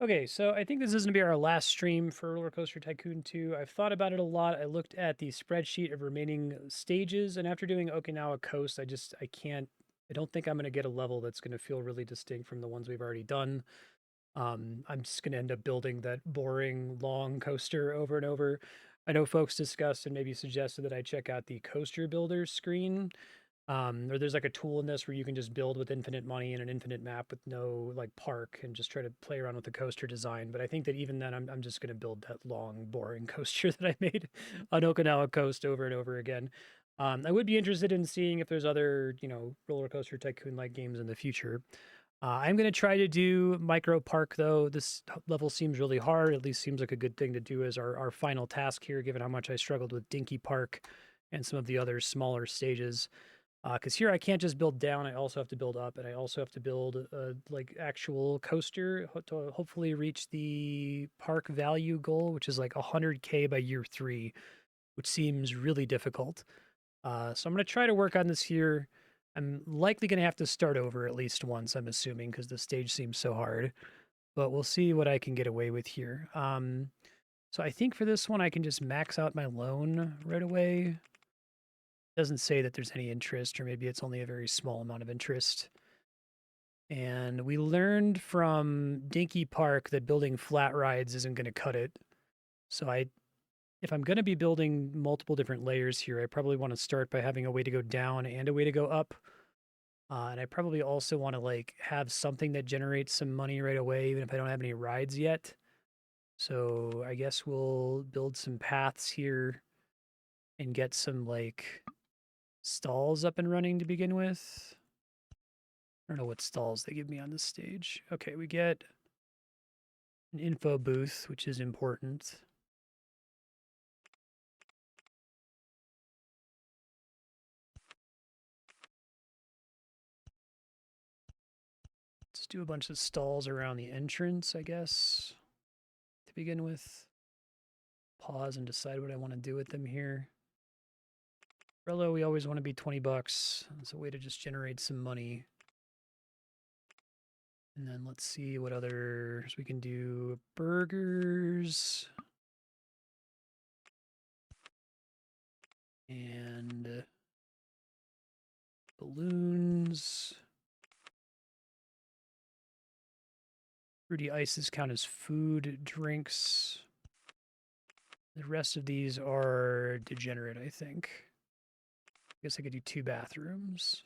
Okay, so I think this is going to be our last stream for Roller Coaster Tycoon 2. I've thought about it a lot. I looked at the spreadsheet of remaining stages, and after doing Okinawa Coast, I don't think I'm going to get a level that's going to feel really distinct from the ones we've already done. I'm just going to end up building that boring, long coaster over and over. I know folks discussed and maybe suggested that I check out the coaster builder screen, or there's like a tool in this where you can just build with infinite money and an infinite map with no like park and just try to play around with the coaster design. But I think that even then, I'm just going to build that long, boring coaster that I made on Okinawa Coast over and over again. I would be interested in seeing if there's other, roller coaster tycoon like games in the future. I'm going to try to do Micro Park, though. This level seems really hard. At least seems like a good thing to do as our final task here, given how much I struggled with Dinky Park and some of the other smaller stages. Because here I can't just build down, I also have to build up, and I also have to build a like actual coaster to hopefully reach the park value goal, which is like 100K by year 3, which seems really difficult. So I'm going to try to work on this here. I'm likely going to have to start over at least once, I'm assuming, because the stage seems so hard. But we'll see what I can get away with here. So I think for this one, I can just max out my loan right away. Doesn't say that there's any interest, or maybe it's only a very small amount of interest. And we learned from Dinky Park that building flat rides isn't going to cut it. So if I'm going to be building multiple different layers here, I probably want to start by having a way to go down and a way to go up. And I probably also want to like have something that generates some money right away, even if I don't have any rides yet. So I guess we'll build some paths here and get some like stalls up and running to begin with. I don't know what stalls they give me on this stage. Okay, we get an info booth, which is important. Let's do a bunch of stalls around the entrance, I guess, to begin with. Pause and decide what I want to do with them here. Rello, we always want to be 20 bucks. It's a way to just generate some money. And then let's see what others we can do. Burgers. And balloons. Fruity ices count as food, drinks. The rest of these are degenerate, I think. I guess I could do 2 bathrooms.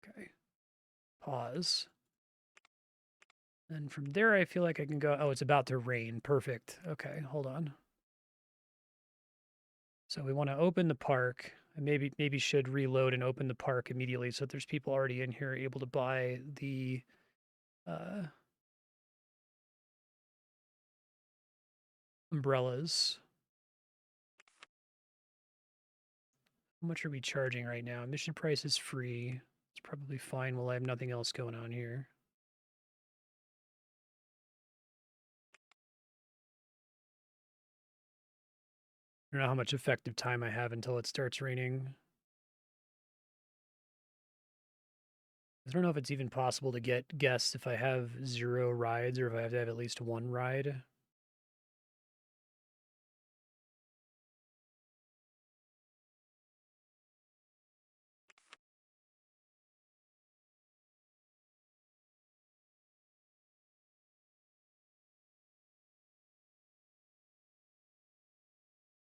Okay. Pause. And from there, I feel like I can go. Oh, it's about to rain. Perfect. Okay, hold on. So we want to open the park. I maybe should reload and open the park immediately so that there's people already in here able to buy the umbrellas. How much are we charging right now? Admission price is free. It's probably fine while I have nothing else going on here. I don't know how much effective time I have until it starts raining. I don't know if it's even possible to get guests if I have 0 rides or if I have to have at least 1 ride.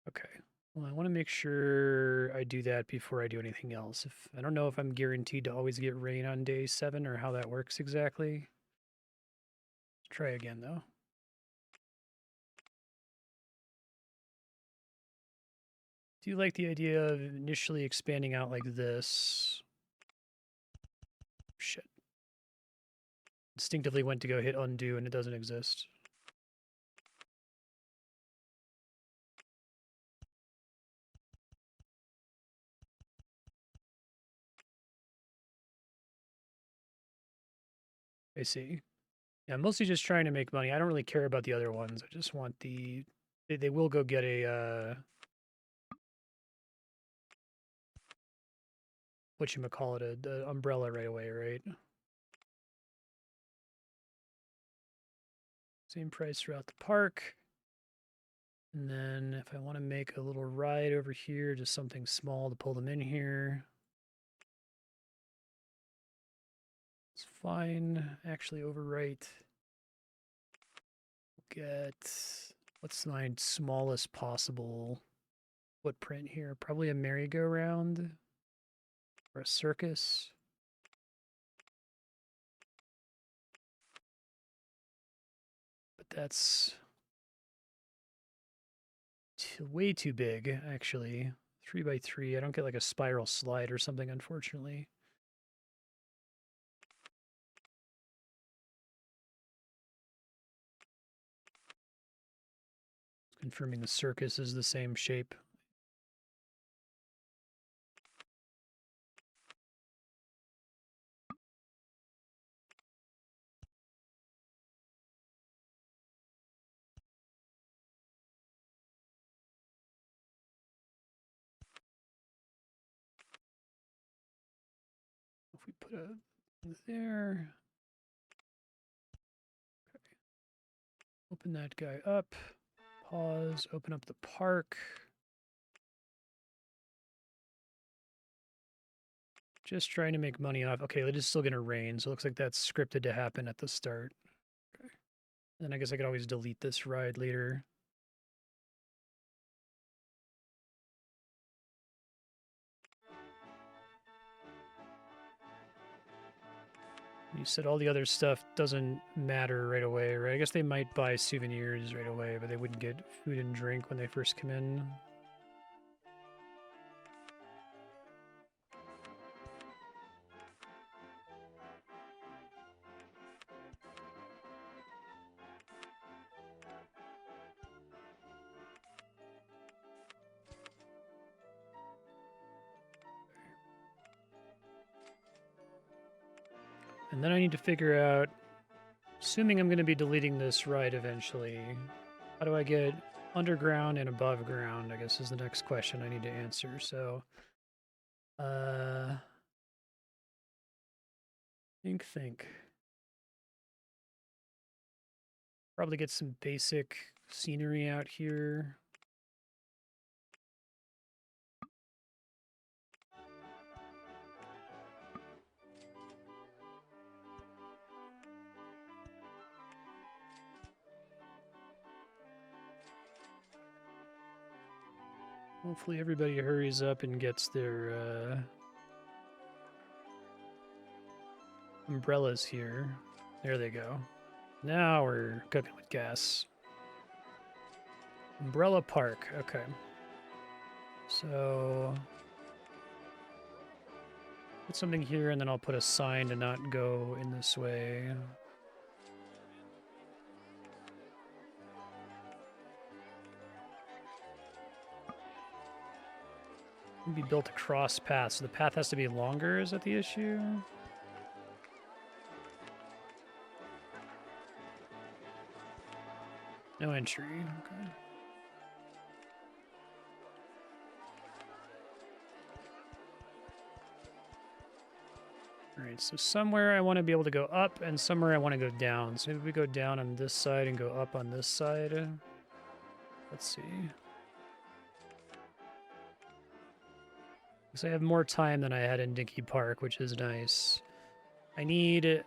Okay. Well, I want to make sure I do that before I do anything else. If I don't know if I'm guaranteed to always get rain on day 7 or how that works exactly. Let's try again though. Do you like the idea of initially expanding out like this? Shit. Instinctively went to go hit undo and it doesn't exist. I see. Yeah, I'm mostly just trying to make money. I don't really care about the other ones. I just want they will go get a whatchamacallit, the umbrella right away, right? Same price throughout the park. And then if I want to make a little ride over here, just something small to pull them in here. It's fine. Actually overwrite. Get, what's my smallest possible footprint here? Probably a merry-go-round or a circus. But that's way too big, actually. 3x3. I don't get like a spiral slide or something, unfortunately. Confirming the circus is the same shape. If we put a there. Okay. Open that guy up. Pause. Open up the park. Just trying to make money off. Okay, it is still going to rain, so it looks like that's scripted to happen at the start. Okay. And I guess I could always delete this ride later. You said all the other stuff doesn't matter right away, right? I guess they might buy souvenirs right away, but they wouldn't get food and drink when they first come in. And then I need to figure out, assuming I'm going to be deleting this ride eventually, how do I get underground and above ground, I guess is the next question I need to answer. So, think. Probably get some basic scenery out here. Hopefully everybody hurries up and gets their umbrellas here. There they go. Now we're cooking with gas. Umbrella Park. Okay. So put something here, and then I'll put a sign to not go in this way. Be built across paths, so the path has to be longer. Is that the issue? No entry. Okay. All right, so somewhere I want to be able to go up, and somewhere I want to go down. So maybe we go down on this side and go up on this side. Let's see. Because I have more time than I had in Dinky Park, which is nice. I need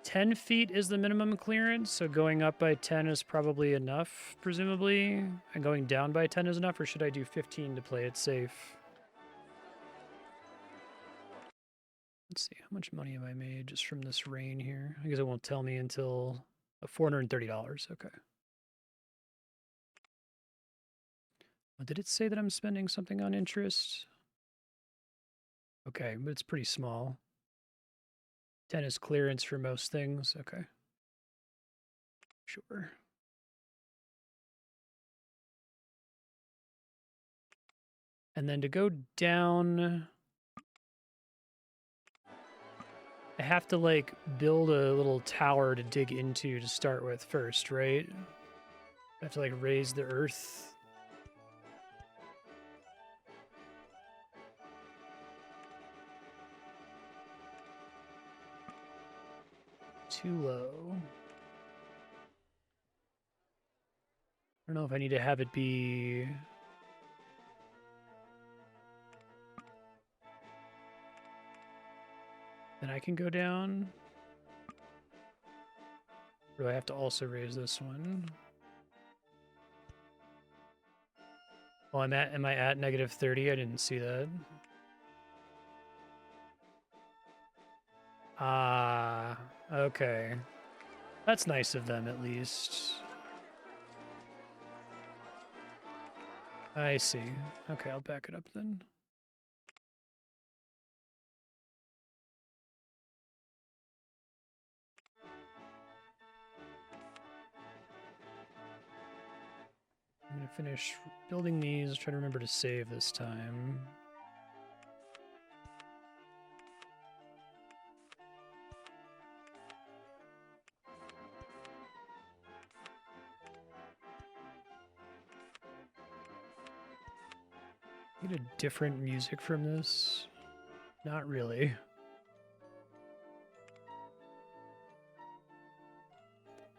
10 feet is the minimum clearance, so going up by 10 is probably enough, presumably. And going down by 10 is enough, or should I do 15 to play it safe? Let's see, how much money have I made just from this rain here? I guess it won't tell me until $430. Okay. Oh, did it say that I'm spending something on interest? Okay, but it's pretty small. 10 is clearance for most things. Okay. Sure. And then to go down, I have to like build a little tower to dig into to start with first, right? I have to like raise the earth. Too low. don't know if I need to have it be... Then I can go down. Or do I have to also raise this one? Oh, am I at negative 30? I didn't see that. Ah, okay. That's nice of them, at least. I see. Okay, I'll back it up then. I'm gonna finish building these, try to remember to save this time. Get a different music from this? Not really.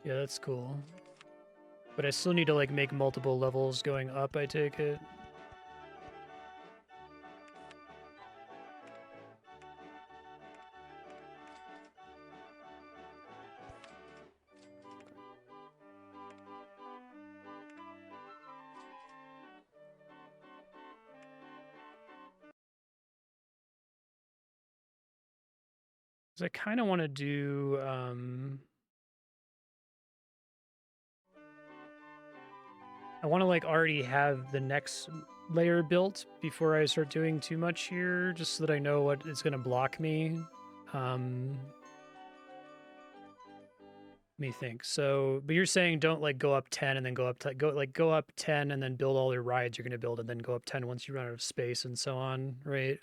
Yeah, that's cool. But I still need to, like, make multiple levels going up, I take it. Because I kind of want to do... I want to, like, already have the next layer built before I start doing too much here, just so that I know what is going to block me. Let me think. So, but you're saying don't, like, go up 10 and then go up... go up 10 and then build all the rides you're going to build, and then go up 10 once you run out of space and so on, right?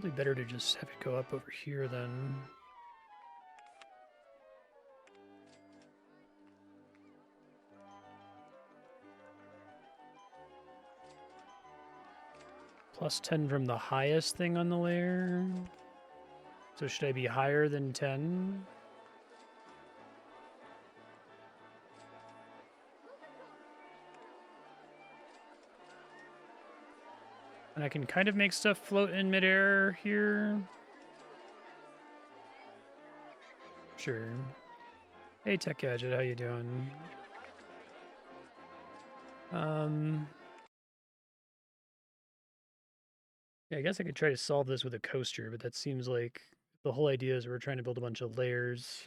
Probably better to just have it go up over here then. Plus 10 from the highest thing on the layer. So should I be higher than 10? And I can kind of make stuff float in midair here. Sure. Hey, Tech Gadget, how you doing? Yeah, I guess I could try to solve this with a coaster, but that seems like the whole idea is we're trying to build a bunch of layers.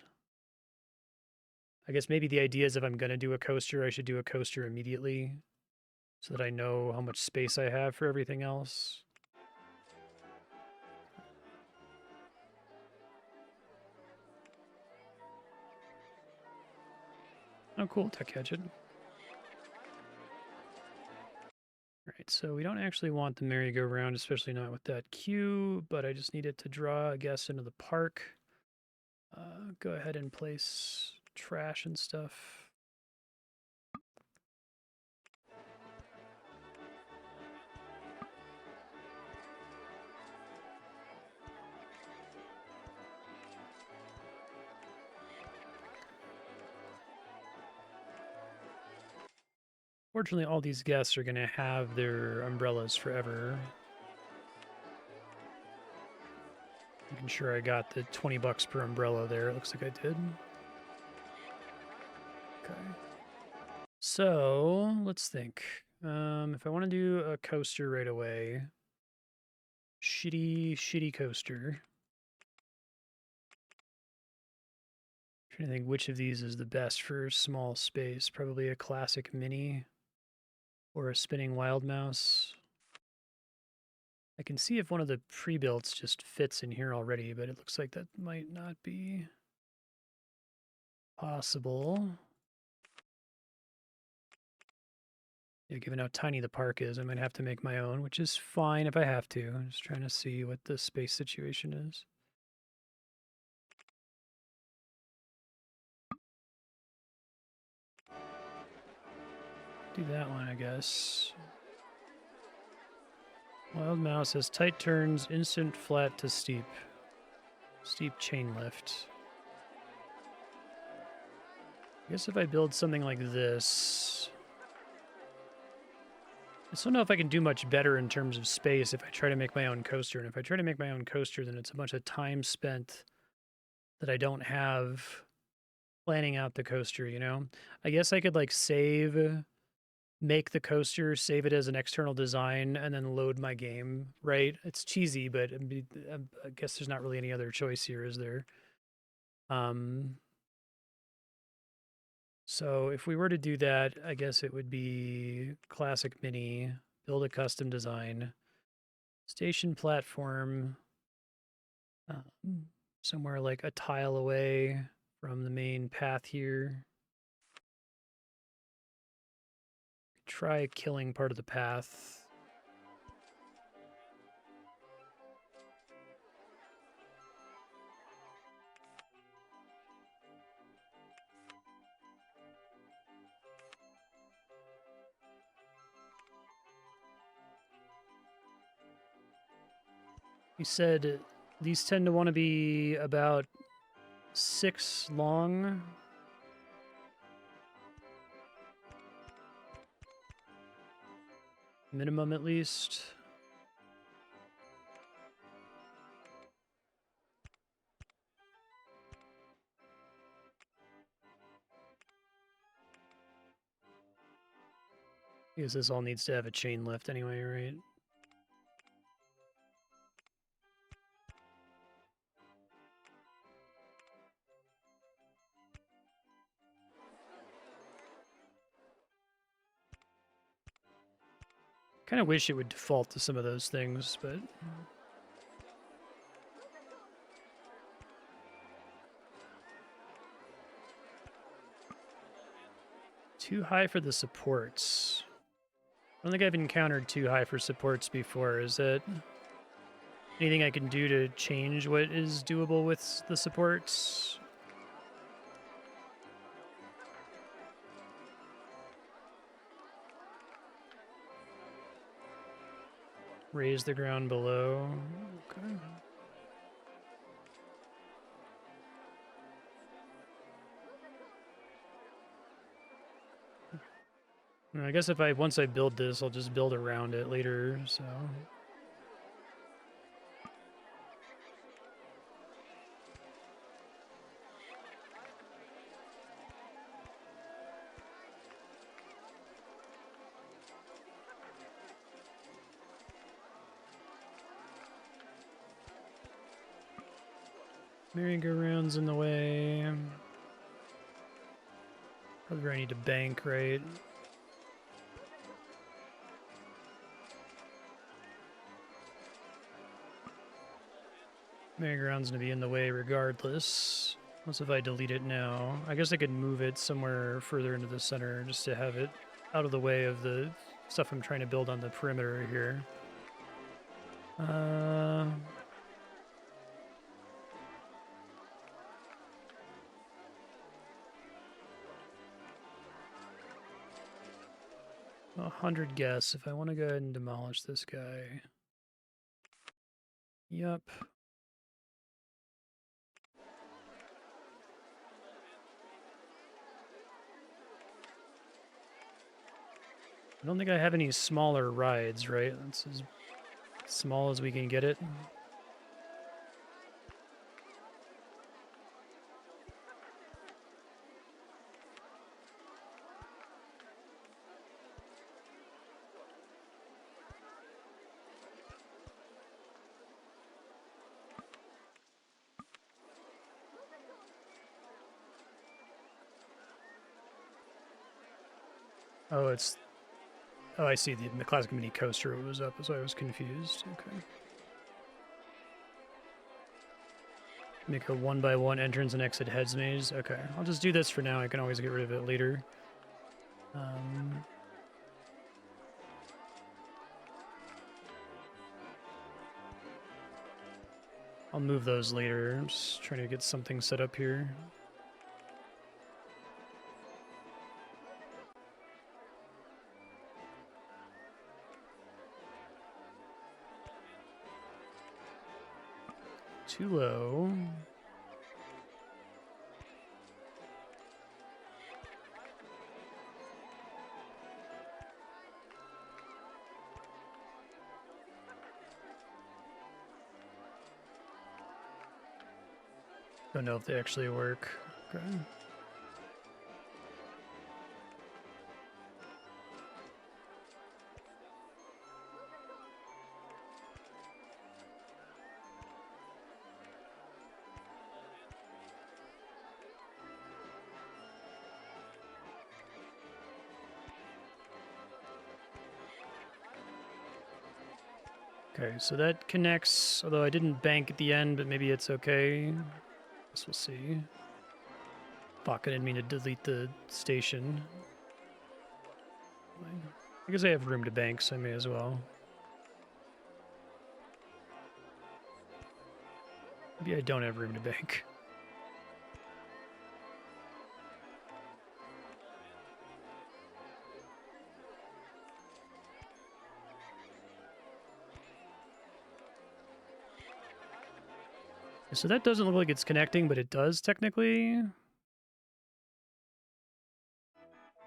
I guess maybe the idea is if I'm going to do a coaster, I should do a coaster immediately so that I know how much space I have for everything else. Oh, cool, Tech Gadget. Alright, so we don't actually want the merry-go-round, especially not with that queue, but I just need it to draw a guest into the park. Go ahead and place trash and stuff. Fortunately, all these guests are going to have their umbrellas forever. Making sure I got the 20 bucks per umbrella there. It looks like I did. Okay. So, let's think. If I want to do a coaster right away, shitty coaster. Trying to think which of these is the best for small space. Probably a classic mini or a spinning wild mouse. I can see if one of the pre-builts just fits in here already, but it looks like that might not be possible. Yeah, given how tiny the park is, I might have to make my own, which is fine if I have to. I'm just trying to see what the space situation is. Do that one, I guess. Wild Mouse has tight turns, instant flat to steep. Steep chain lift. I guess if I build something like this... I just don't know if I can do much better in terms of space if I try to make my own coaster. And if I try to make my own coaster, then it's a bunch of time spent that I don't have planning out the coaster, you know? I guess I could, like, make the coaster, save it as an external design, and then load my game, right? It's cheesy, but I guess there's not really any other choice here, is there? So if we were to do that, I guess it would be classic mini, build a custom design, station platform, somewhere like a tile away from the main path here. Try killing part of the path. You said these tend to want to be about 6 long. Minimum, at least. Because this all needs to have a chain lift anyway, right? Kind of wish it would default to some of those things, but... Too high for the supports. I don't think I've encountered too high for supports before. Is it anything I can do to change what is doable with the supports? Raise the ground below. Okay. I guess if once I build this, I'll just build around it later, so... Merry-go-round's in the way. Probably where I need to bank, right? Merry-go-round's gonna be in the way regardless. What's if I delete it now? I guess I could move it somewhere further into the center just to have it out of the way of the stuff I'm trying to build on the perimeter here. 100 guess if I want to go ahead and demolish this guy. Yep. I don't think I have any smaller rides, right? That's as small as we can get it. Oh, it's... Oh, I see. The classic mini coaster was up, so I was confused. Okay. Make a 1x1 entrance and exit heads maze. Okay, I'll just do this for now. I can always get rid of it later. I'll move those later. I'm just trying to get something set up here. Too low. Don't know if they actually work. Okay. Okay, so that connects, although I didn't bank at the end, but maybe it's okay. Guess we'll see. Fuck, I didn't mean to delete the station. I guess I have room to bank, so I may as well. Maybe I don't have room to bank. So that doesn't look like it's connecting, but it does technically.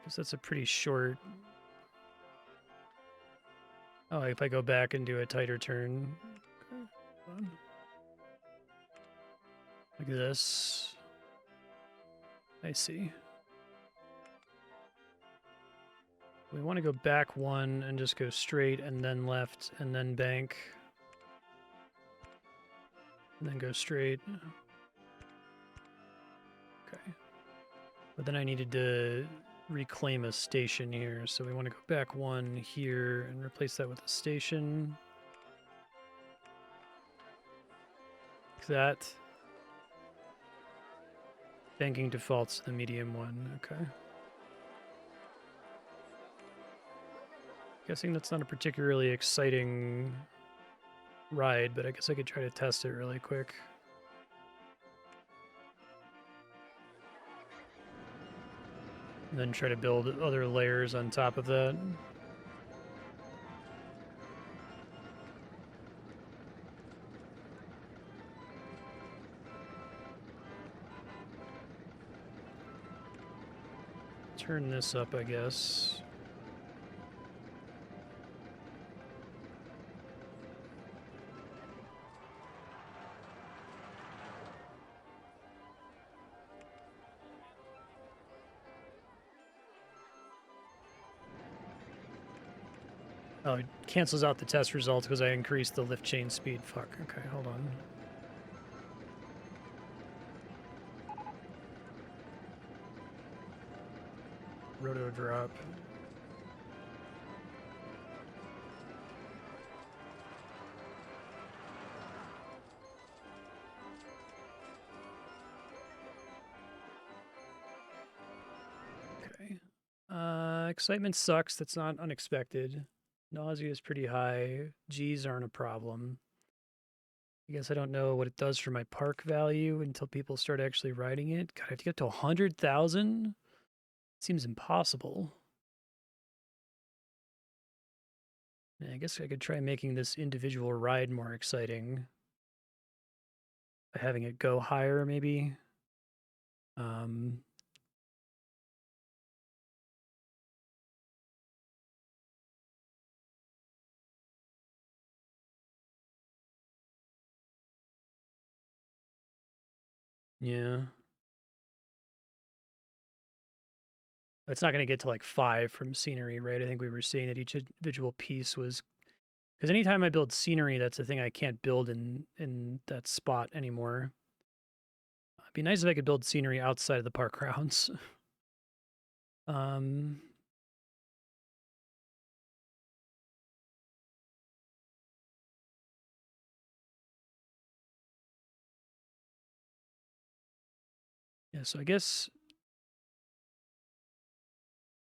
Guess that's a pretty short. Oh, if I go back and do a tighter turn. Okay. Like this. I see. We want to go back one and just go straight and then left and then bank. And then go straight. Okay. But then I needed to reclaim a station here. So we want to go back one here and replace that with a station. Like that. Banking defaults to the medium one. Okay. Guessing that's not a particularly exciting ride, but I guess I could try to test it really quick. And then try to build other layers on top of that. Turn this up, I guess. Oh, it cancels out the test results because I increased the lift chain speed. Fuck. Okay, hold on. Roto drop. Okay. Excitement sucks. That's not unexpected. Nausea is pretty high. G's aren't a problem. I guess I don't know what it does for my park value until people start actually riding it. God, I have to get to 100,000? Seems impossible. Yeah, I guess I could try making this individual ride more exciting by having it go higher, maybe. Yeah. It's not going to get to like 5 from scenery, right? I think we were saying that each individual piece was... Because anytime I build scenery, that's a thing I can't build in that spot anymore. It'd be nice if I could build scenery outside of the park grounds. Yeah, so I guess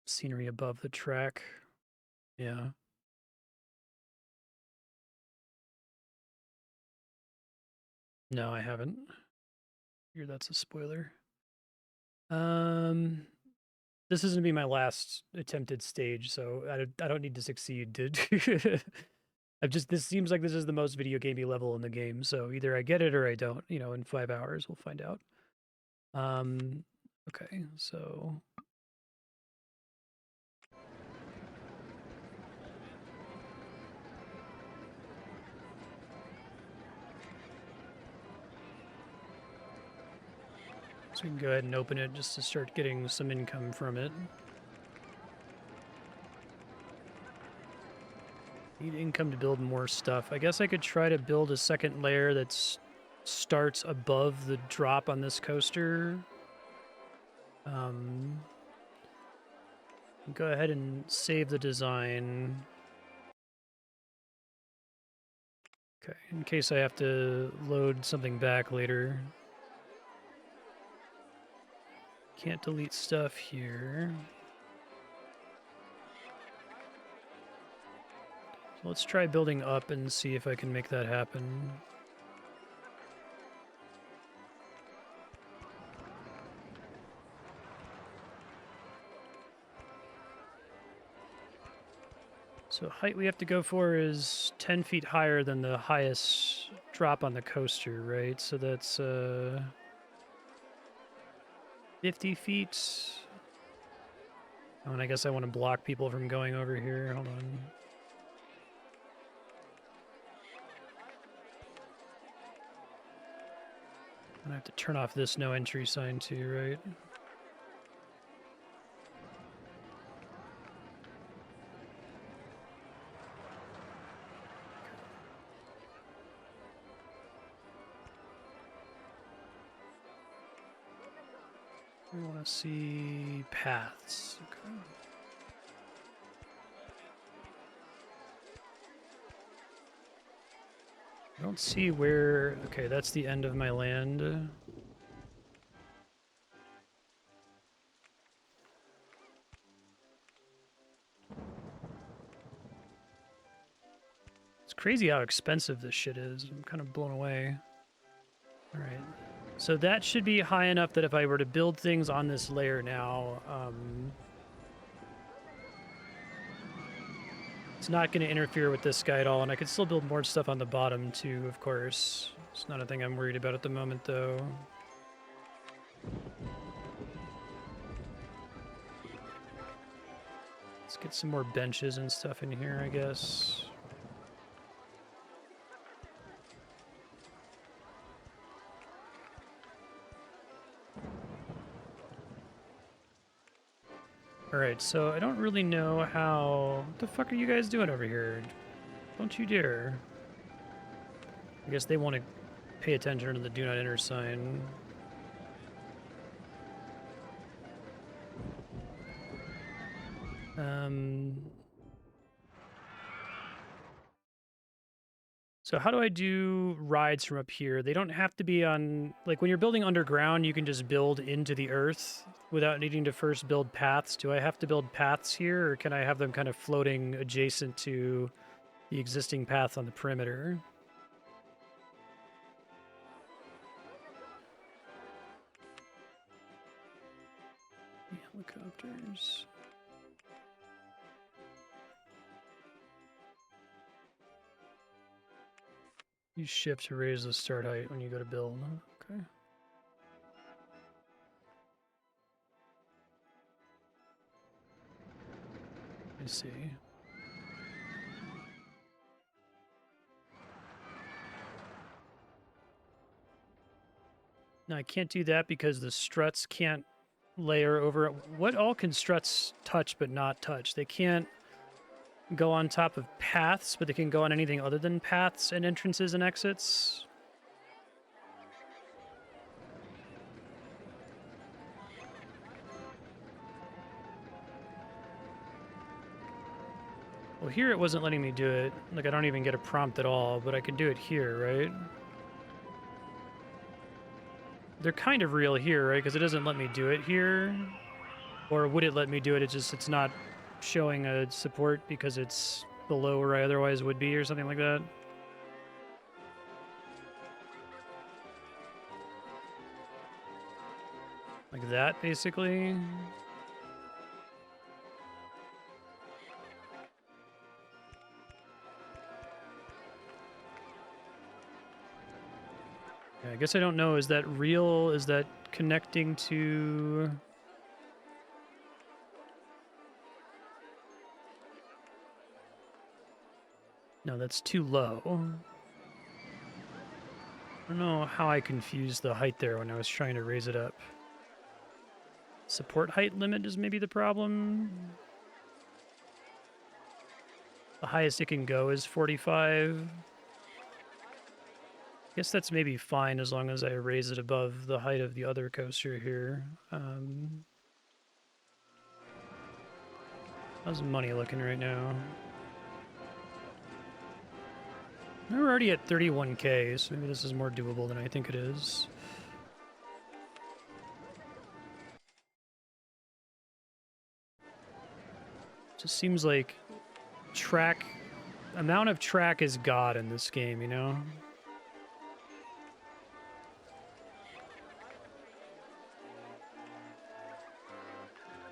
scenery above the track. Yeah. No, I haven't. Here, that's a spoiler. This is gonna be my last attempted stage, so I don't need to succeed to This seems like this is the most video gamey level in the game, so either I get it or I don't. You know, in 5 hours we'll find out. Okay, so we can go ahead and open it just to start getting some income from it. Need income to build more stuff. I guess I could try to build a second layer that starts above the drop on this coaster. Go ahead and save the design. Okay, in case I have to load something back later. Can't delete stuff here. So let's try building up and see if I can make that happen. So height we have to go for is 10 feet higher than the highest drop on the coaster, right? So that's 50 feet. Oh, and I guess I want to block people from going over here. Hold on. And I have to turn off this no entry sign too, right? We want to see paths. Okay. I don't see where... Okay, that's the end of my land. It's crazy how expensive this shit is. I'm kind of blown away. All right. So that should be high enough that if I were to build things on this layer now, it's not going to interfere with this guy at all, and I could still build more stuff on the bottom too, of course. It's not a thing I'm worried about at the moment, though. Let's get some more benches and stuff in here, I guess. Alright, so I don't really know how... What the fuck are you guys doing over here? Don't you dare. I guess they want to pay attention to the do not enter sign. So how do I do rides from up here? They don't have to be on... Like, when you're building underground, you can just build into the earth without needing to first build paths. Do I have to build paths here, or can I have them kind of floating adjacent to the existing paths on the perimeter? Helicopters... Use shift to raise the start height when you go to build. Okay. I see. Now I can't do that because the struts can't layer over it. What all can struts touch but not touch? They can't go on top of paths, but they can go on anything other than paths and entrances and exits. Well, here it wasn't letting me do it. Like, I don't even get a prompt at all, but I could do it here, right? They're kind of real here, right? Because it doesn't let me do it here. Or would it let me do it? It's not showing a support because it's below where I otherwise would be or something like that. Like that, basically. I guess I don't know. Is that real? Is that connecting to... No, that's too low. I don't know how I confused the height there when I was trying to raise it up. Support height limit is maybe the problem. The highest it can go is 45. Guess that's maybe fine as long as I raise it above the height of the other coaster here. How's money looking right now? We're already at 31K, so maybe this is more doable than I think it is. Just seems like amount of track is God in this game, you know?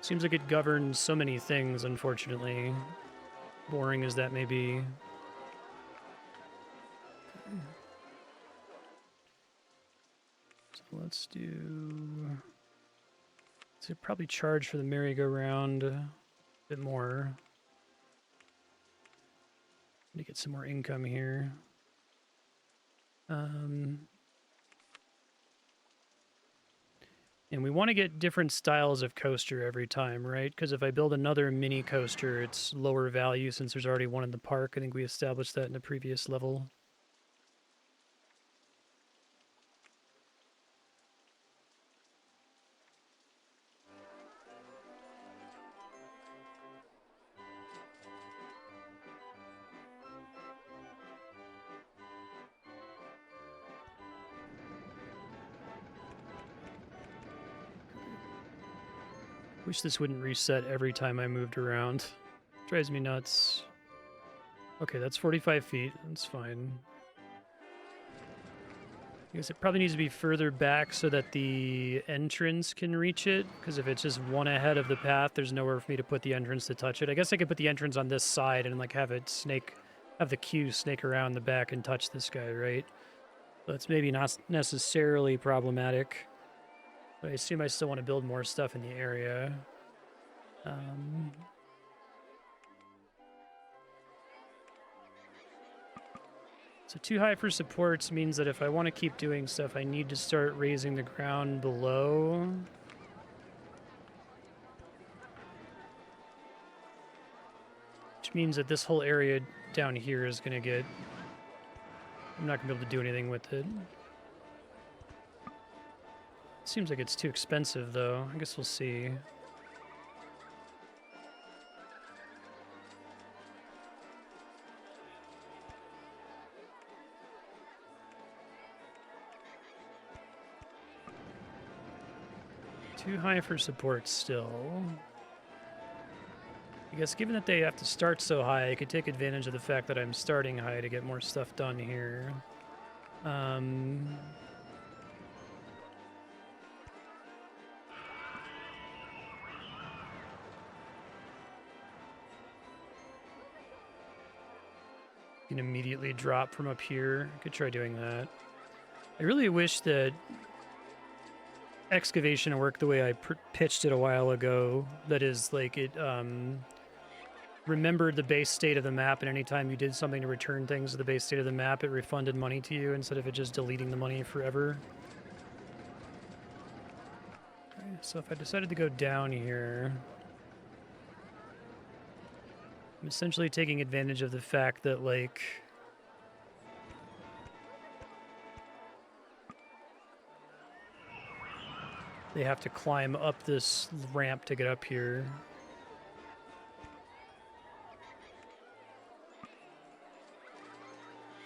Seems like it governs so many things, unfortunately. Boring as that may be. So let's do... So probably charge for the merry-go-round a bit more. To get some more income here. And we want to get different styles of coaster every time, right? Because if I build another mini coaster, it's lower value since there's already one in the park. I think we established that in a previous level. Wish this wouldn't reset every time I moved around. Drives me nuts. Okay, that's 45 feet. That's fine. I guess it probably needs to be further back so that the entrance can reach it, because if it's just one ahead of the path, there's nowhere for me to put the entrance to touch it. I guess I could put the entrance on this side and like have the queue snake around the back and touch this guy, right? That's maybe not necessarily problematic. But I assume I still want to build more stuff in the area. So too high for supports means that if I want to keep doing stuff, I need to start raising the ground below. Which means that this whole area down here is going to get... I'm not going to be able to do anything with it. Seems like it's too expensive, though. I guess we'll see. Too high for support still. I guess given that they have to start so high, I could take advantage of the fact that I'm starting high to get more stuff done here. Can immediately drop from up here. I could try doing that. I really wish that excavation worked the way I pitched it a while ago. That is, like, it remembered the base state of the map, and anytime you did something to return things to the base state of the map, it refunded money to you instead of it just deleting the money forever. Okay, so if I decided to go down here, I'm essentially taking advantage of the fact that, like, they have to climb up this ramp to get up here.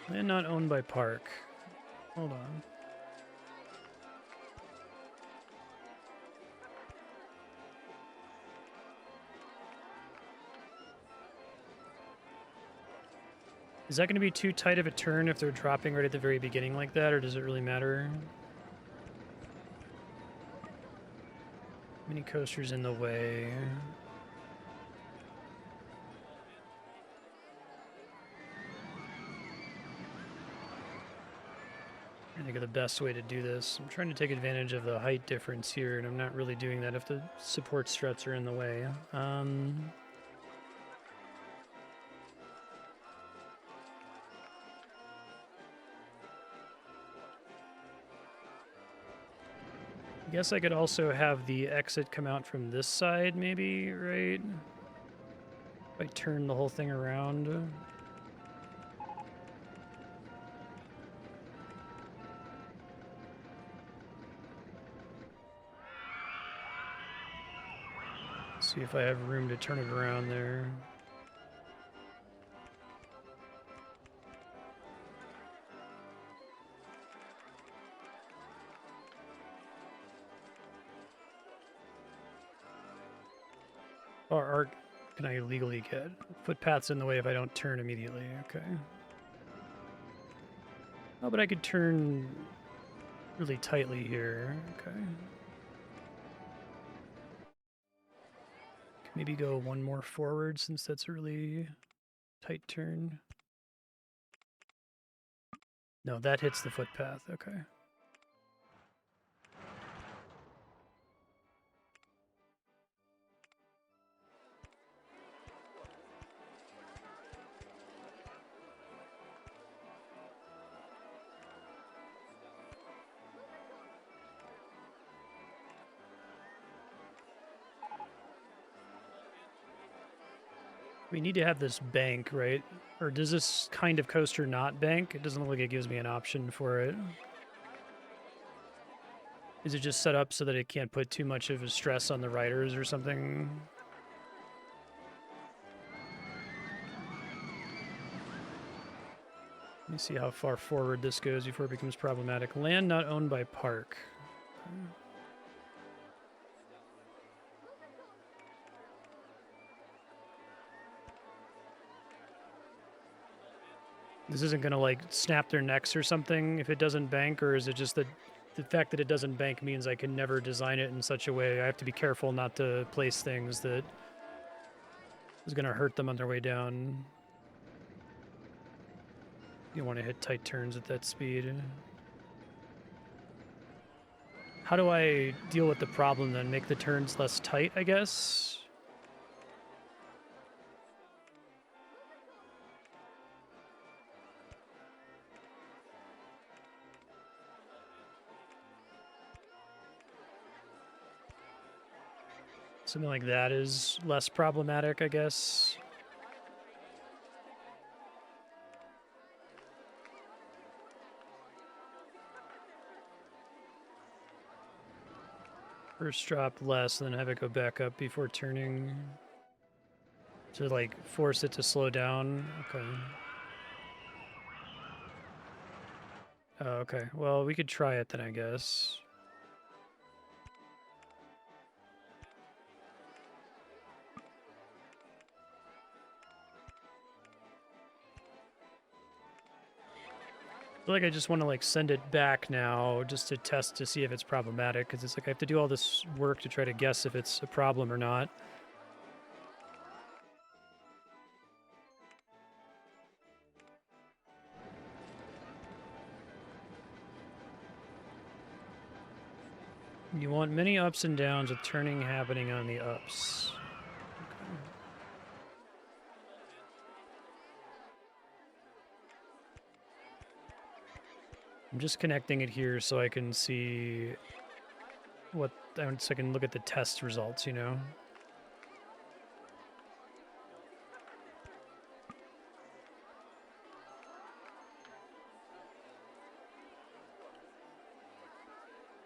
And not owned by Park. Hold on. Is that going to be too tight of a turn if they're dropping right at the very beginning like that, or does it really matter? Mini coaster's in the way. And think of the best way to do this. I'm trying to take advantage of the height difference here, and I'm not really doing that if the support struts are in the way. I guess I could also have the exit come out from this side, maybe, right? If I turn the whole thing around. See if I have room to turn it around there. Or can I legally get? Footpath's in the way if I don't turn immediately. Okay. Oh, but I could turn really tightly here. Okay. Maybe go one more forward since that's a really tight turn. No, that hits the footpath. Okay. We need to have this bank, right? Or does this kind of coaster not bank? It doesn't look like it gives me an option for it. Is it just set up so that it can't put too much of a stress on the riders or something? Let me see how far forward this goes before it becomes problematic. Land not owned by park. This isn't going to, like, snap their necks or something if it doesn't bank, or is it just that the fact that it doesn't bank means I can never design it in such a way I have to be careful not to place things that is going to hurt them on their way down? You want to hit tight turns at that speed. How do I deal with the problem then? Make the turns less tight, I guess? Something like that is less problematic, I guess. First drop less, and then have it go back up before turning. To, like, force it to slow down. Okay. Oh, okay. Well, we could try it then, I guess. I feel like I just want to, like, send it back now just to test to see if it's problematic, because it's like I have to do all this work to try to guess if it's a problem or not. You want many ups and downs with turning happening on the ups. Okay. I'm just connecting it here so I can see what, so I can look at the test results, you know?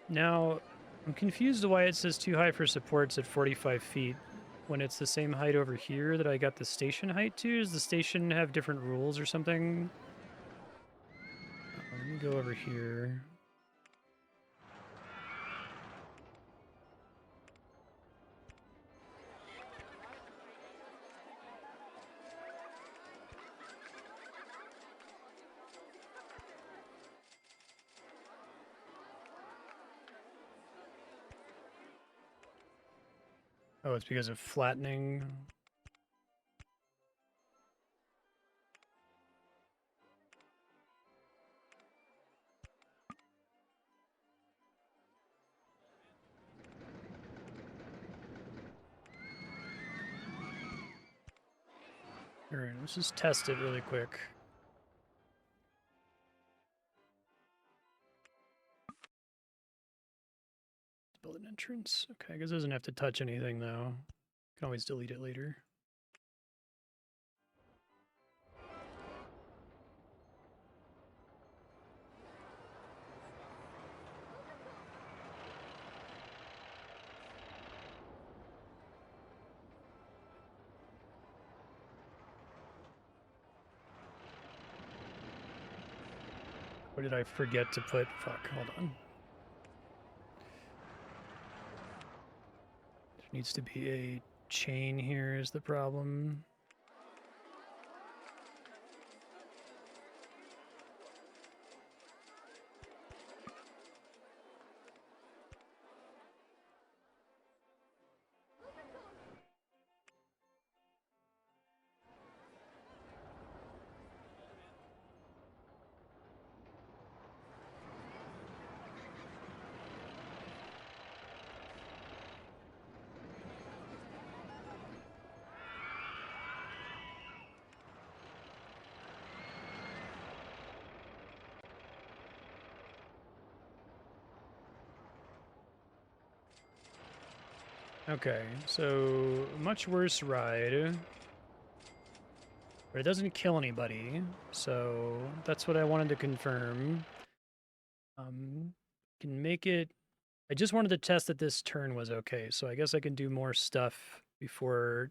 Now, I'm confused why it says too high for supports at 45 feet when it's the same height over here that I got the station height to. Does the station have different rules or something? Let me go over here. Oh, it's because of flattening. Alright, let's just test it really quick. Build an entrance. Okay, I guess it doesn't have to touch anything though. Can always delete it later. What did I forget to put? Fuck, hold on. There needs to be a chain here is the problem. Okay, so much worse ride. But it doesn't kill anybody, so that's what I wanted to confirm. Can make it... I just wanted to test that this turn was okay, so I guess I can do more stuff before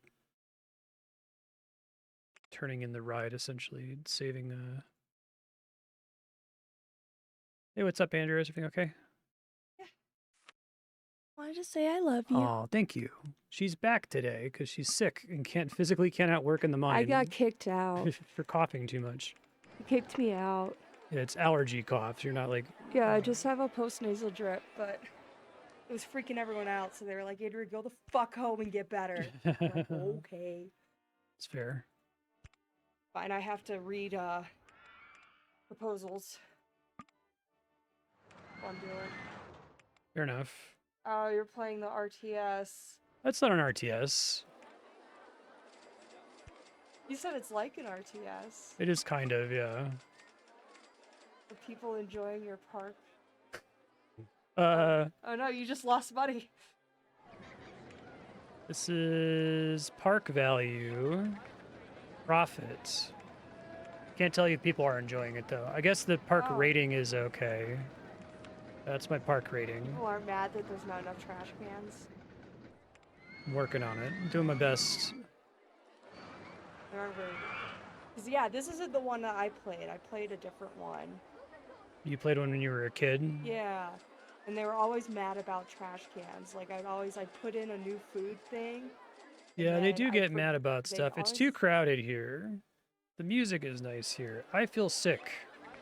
turning in the ride, essentially, saving the... Hey, what's up, Andrew? Is everything okay? Yeah. Wanted to say I love you. Oh, thank you. She's back today because she's sick and physically cannot work in the mine. I got kicked out. For coughing too much. He kicked me out. Yeah, it's allergy coughs. You're not like... Yeah, I just have a post-nasal drip, but it was freaking everyone out, so they were like, Adrian, go the fuck home and get better. I'm like, okay. It's fair. Fine, I have to read proposals. What I'm doing. Fair enough. Oh, you're playing the RTS. That's not an RTS. You said it's like an RTS. It is kind of, yeah. Are people enjoying your park? Oh no, you just lost money. This is park value. Profit. Can't tell you if people are enjoying it, though. I guess the park rating is okay. That's my park rating. People aren't mad that there's not enough trash cans. I'm working on it. I'm doing my best. They aren't very... Because, yeah, this isn't the one that I played. I played a different one. You played one when you were a kid? Yeah. And they were always mad about trash cans. Like, I'd put in a new food thing. Yeah, they do get mad about stuff. It's too crowded here. The music is nice here. I feel sick.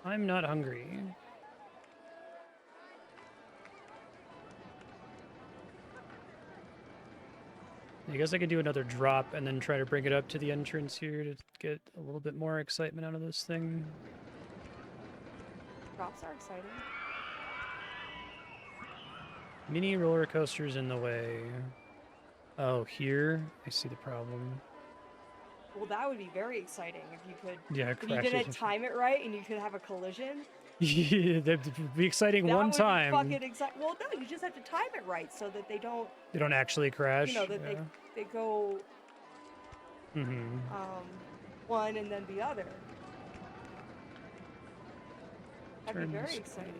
I'm not hungry. I guess I can do another drop and then try to bring it up to the entrance here to get a little bit more excitement out of this thing. Drops are exciting. Mini roller coasters in the way. Oh, here? I see the problem. Well, that would be very exciting if you could... Yeah, if you didn't time it right and you could have a collision. Yeah, that'd be exciting one time. That would be fucking exciting. Well, no, you just have to time it right so that they don't... They don't actually crash? You know, that they go... one and then the other. That'd be very exciting.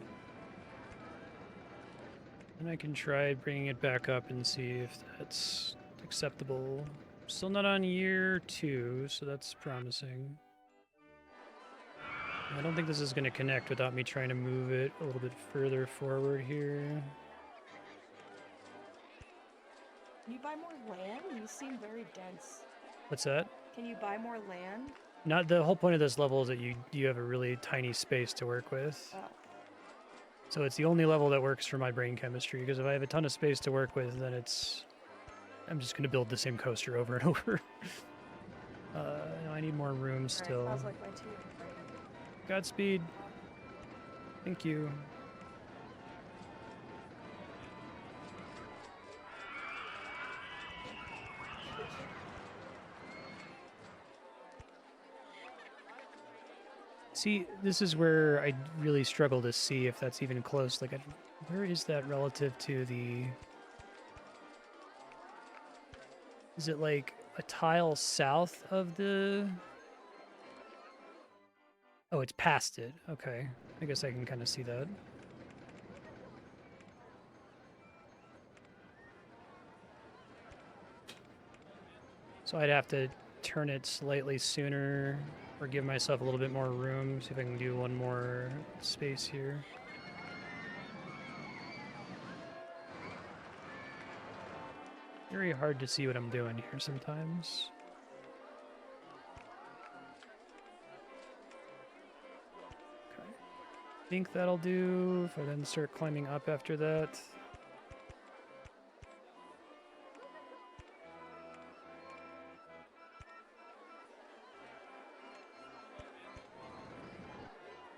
And I can try bringing it back up and see if that's acceptable. Still not on year 2, so that's promising. I don't think this is going to connect without me trying to move it a little bit further forward here. Can you buy more land? You seem very dense. What's that? Can you buy more land? Not the whole point of this level is that you have a really tiny space to work with. Oh. So it's the only level that works for my brain chemistry, because if I have a ton of space to work with, then I'm just going to build the same coaster over and over. I need more room still. Sounds like my team. Godspeed. Thank you. See, this is where I really struggle to see if that's even close. Like, where is that relative to the... Is it like a tile south of the... Oh, it's past it. Okay. I guess I can kind of see that. So I'd have to turn it slightly sooner or give myself a little bit more room. See if I can do one more space here. Very hard to see what I'm doing here sometimes. Okay. I think that'll do if I then start climbing up after that.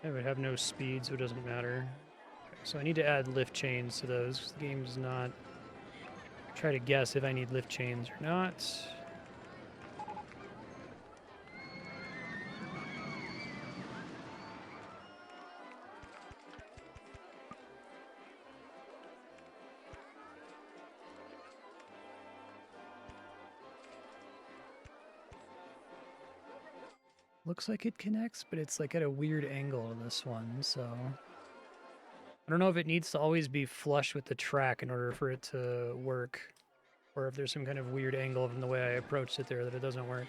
I would have no speed, so it doesn't matter. Okay, so I need to add lift chains to those. The game's not... Try to guess if I need lift chains or not. Looks like it connects, but it's like at a weird angle to this one, so... I don't know if it needs to always be flush with the track in order for it to work, or if there's some kind of weird angle from the way I approached it there that it doesn't work.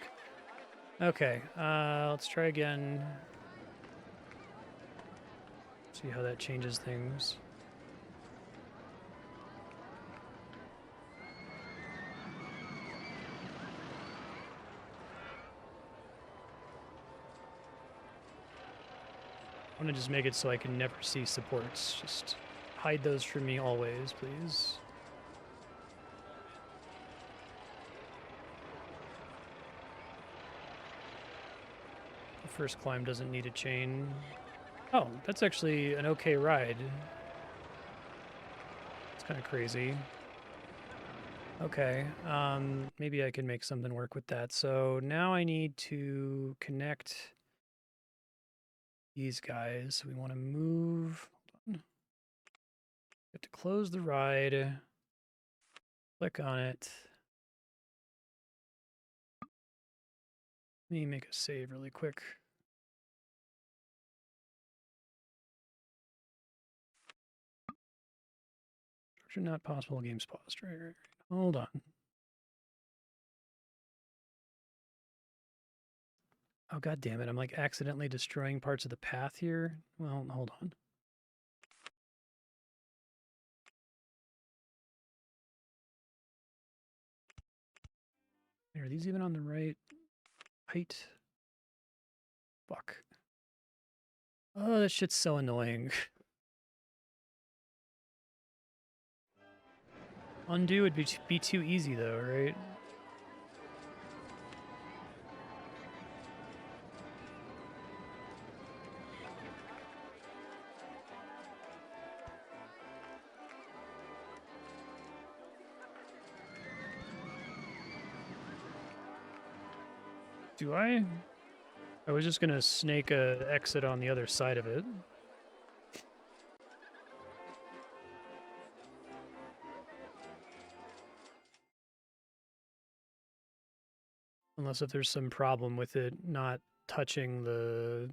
Okay, let's try again. See how that changes things. I want to just make it so I can never see supports. Just hide those from me always, please. The first climb doesn't need a chain. Oh, that's actually an okay ride. It's kind of crazy. Okay, maybe I can make something work with that. So now I need to connect these guys. So we want to move. Hold on. Have to close the ride. Click on it. Let me make a save really quick. Structure not possible. Game's paused. Right. Hold on. Oh, god damn it. I'm like accidentally destroying parts of the path here. Well, hold on. Are these even on the right height? Fuck. Oh, that shit's so annoying. Undo would be too easy though, right? Do I? I was just gonna snake a exit on the other side of it. Unless if there's some problem with it not touching the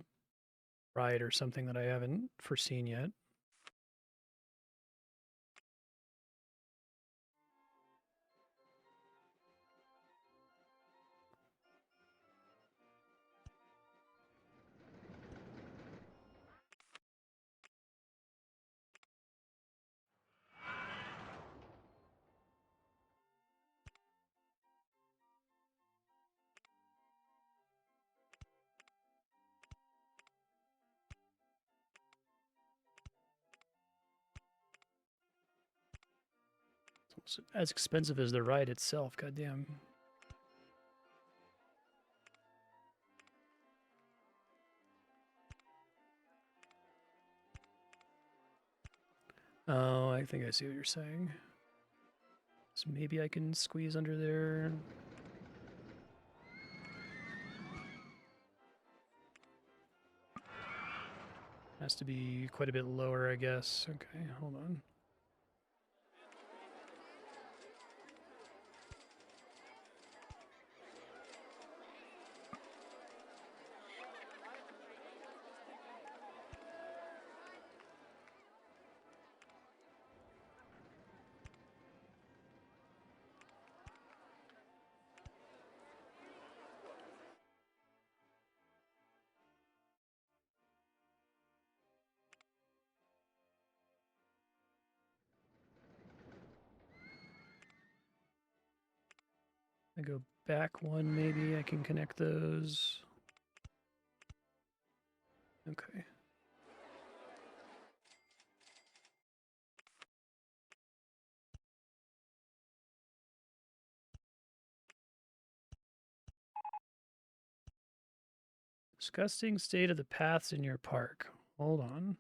ride or something that I haven't foreseen yet. It's as expensive as the ride itself, goddamn. Oh, I think I see what you're saying. So maybe I can squeeze under there. Has to be quite a bit lower, I guess. Okay, hold on. I go back one, maybe I can connect those. Okay. Disgusting state of the paths in your park. Hold on.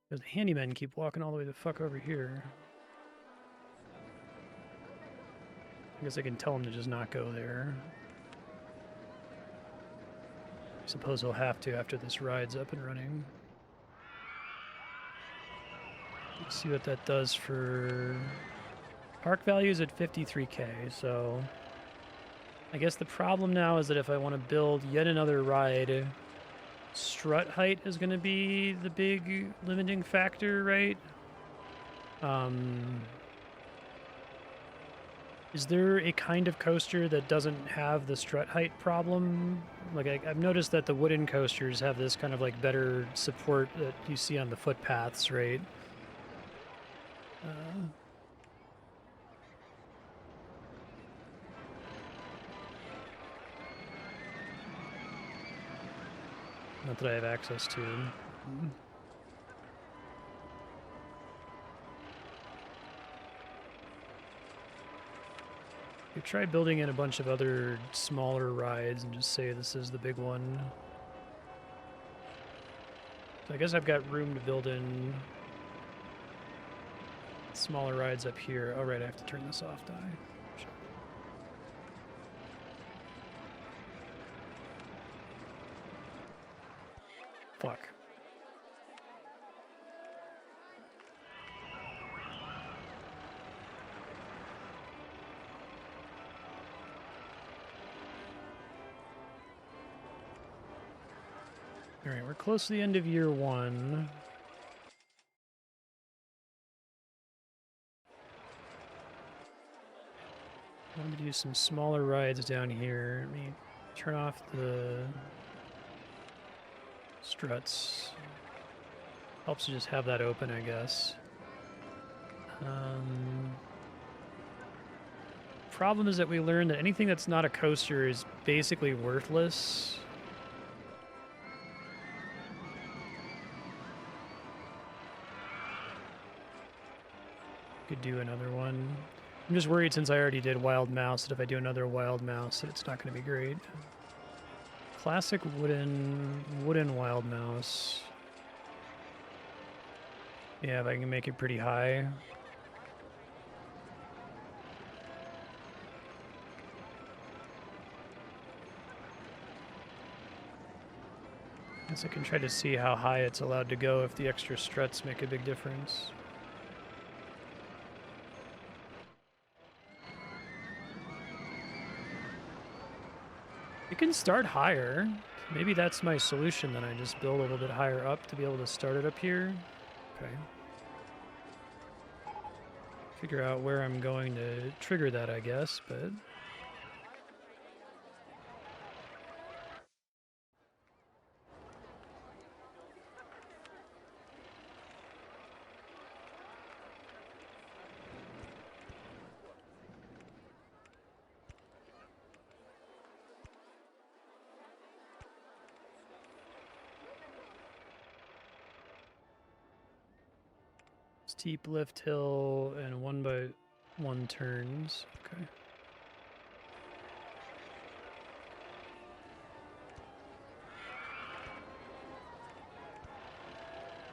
The handymen keep walking all the way the fuck over here. I guess I can tell them to just not go there. I suppose he'll have to after this ride's up and running. Let's see what that does for park values at 53K, so I guess the problem now is that if I want to build yet another ride, strut height is going to be the big limiting factor, right? Is there a kind of coaster that doesn't have the strut height problem? Like I've noticed that the wooden coasters have this kind of like better support that you see on the footpaths, right? Not that I have access to. You try building in a bunch of other smaller rides and just say this is the big one. So I guess I've got room to build in smaller rides up here. Oh, right, I have to turn this off, don't I? Sure. Fuck. All right, we're close to the end of year one. I want to do some smaller rides down here. Let me turn off the struts. Helps to just have that open, I guess. Problem is that we learned that anything that's not a coaster is basically worthless. Could do another one. I'm just worried since I already did Wild Mouse that if I do another Wild Mouse that it's not going to be great. Classic wooden Wild Mouse. Yeah, if I can make it pretty high. Guess I can try to see how high it's allowed to go if the extra struts make a big difference. It can start higher. Maybe that's my solution, then I just build a little bit higher up to be able to start it up here. Okay. Figure out where I'm going to trigger that, I guess, but... Steep lift hill and 1x1 turns. Okay.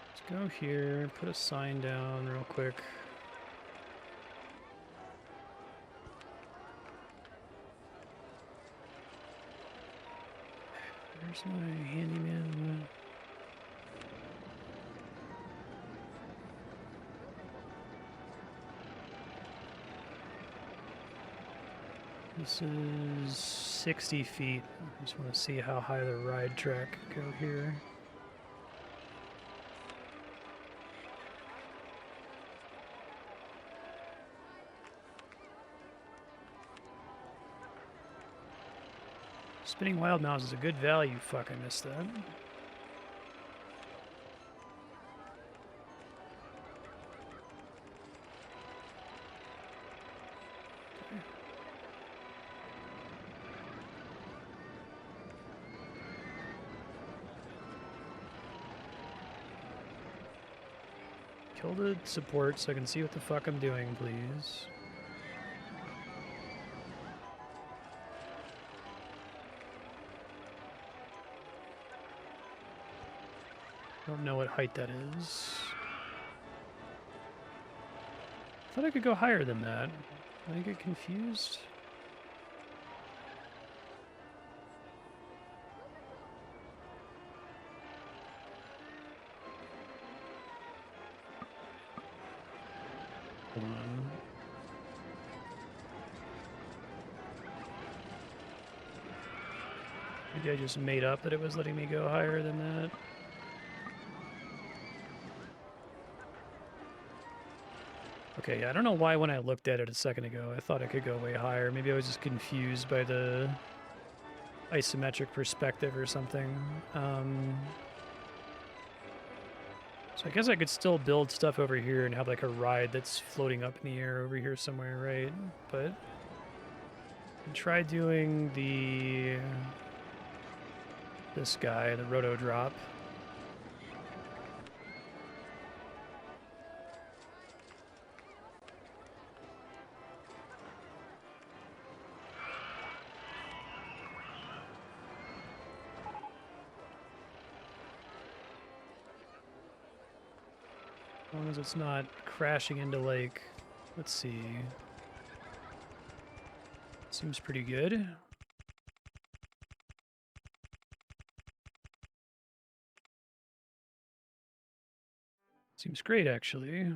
Let's go here, put a sign down real quick. There's my handyman. This is 60 feet. I just want to see how high the ride track could go here. Spinning Wild Mouse is a good value. Fuck, I missed that. Kill the support so I can see what the fuck I'm doing, please. Don't know what height that is. I thought I could go higher than that. Did I get confused? Hold on. Maybe I just made up that it was letting me go higher than that. Okay, yeah, I don't know why when I looked at it a second ago, I thought I could go way higher. Maybe I was just confused by the isometric perspective or something. So I guess I could still build stuff over here and have like a ride that's floating up in the air over here somewhere, right? But try doing this guy, the roto drop. As long as it's not crashing into like, let's see. Seems pretty good. Seems great, actually.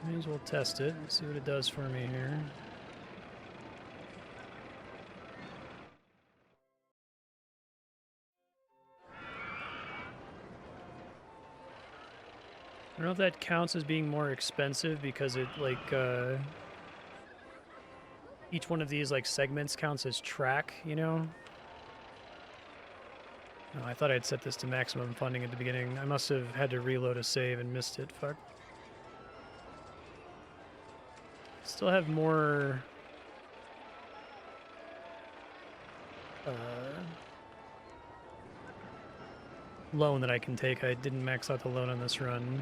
May as well test it and see what it does for me here. I don't know if that counts as being more expensive because it like each one of these like segments counts as track, you know? No, I thought I'd set this to maximum funding at the beginning. I must have had to reload a save and missed it. Fuck. Still have more loan that I can take. I didn't max out the loan on this run.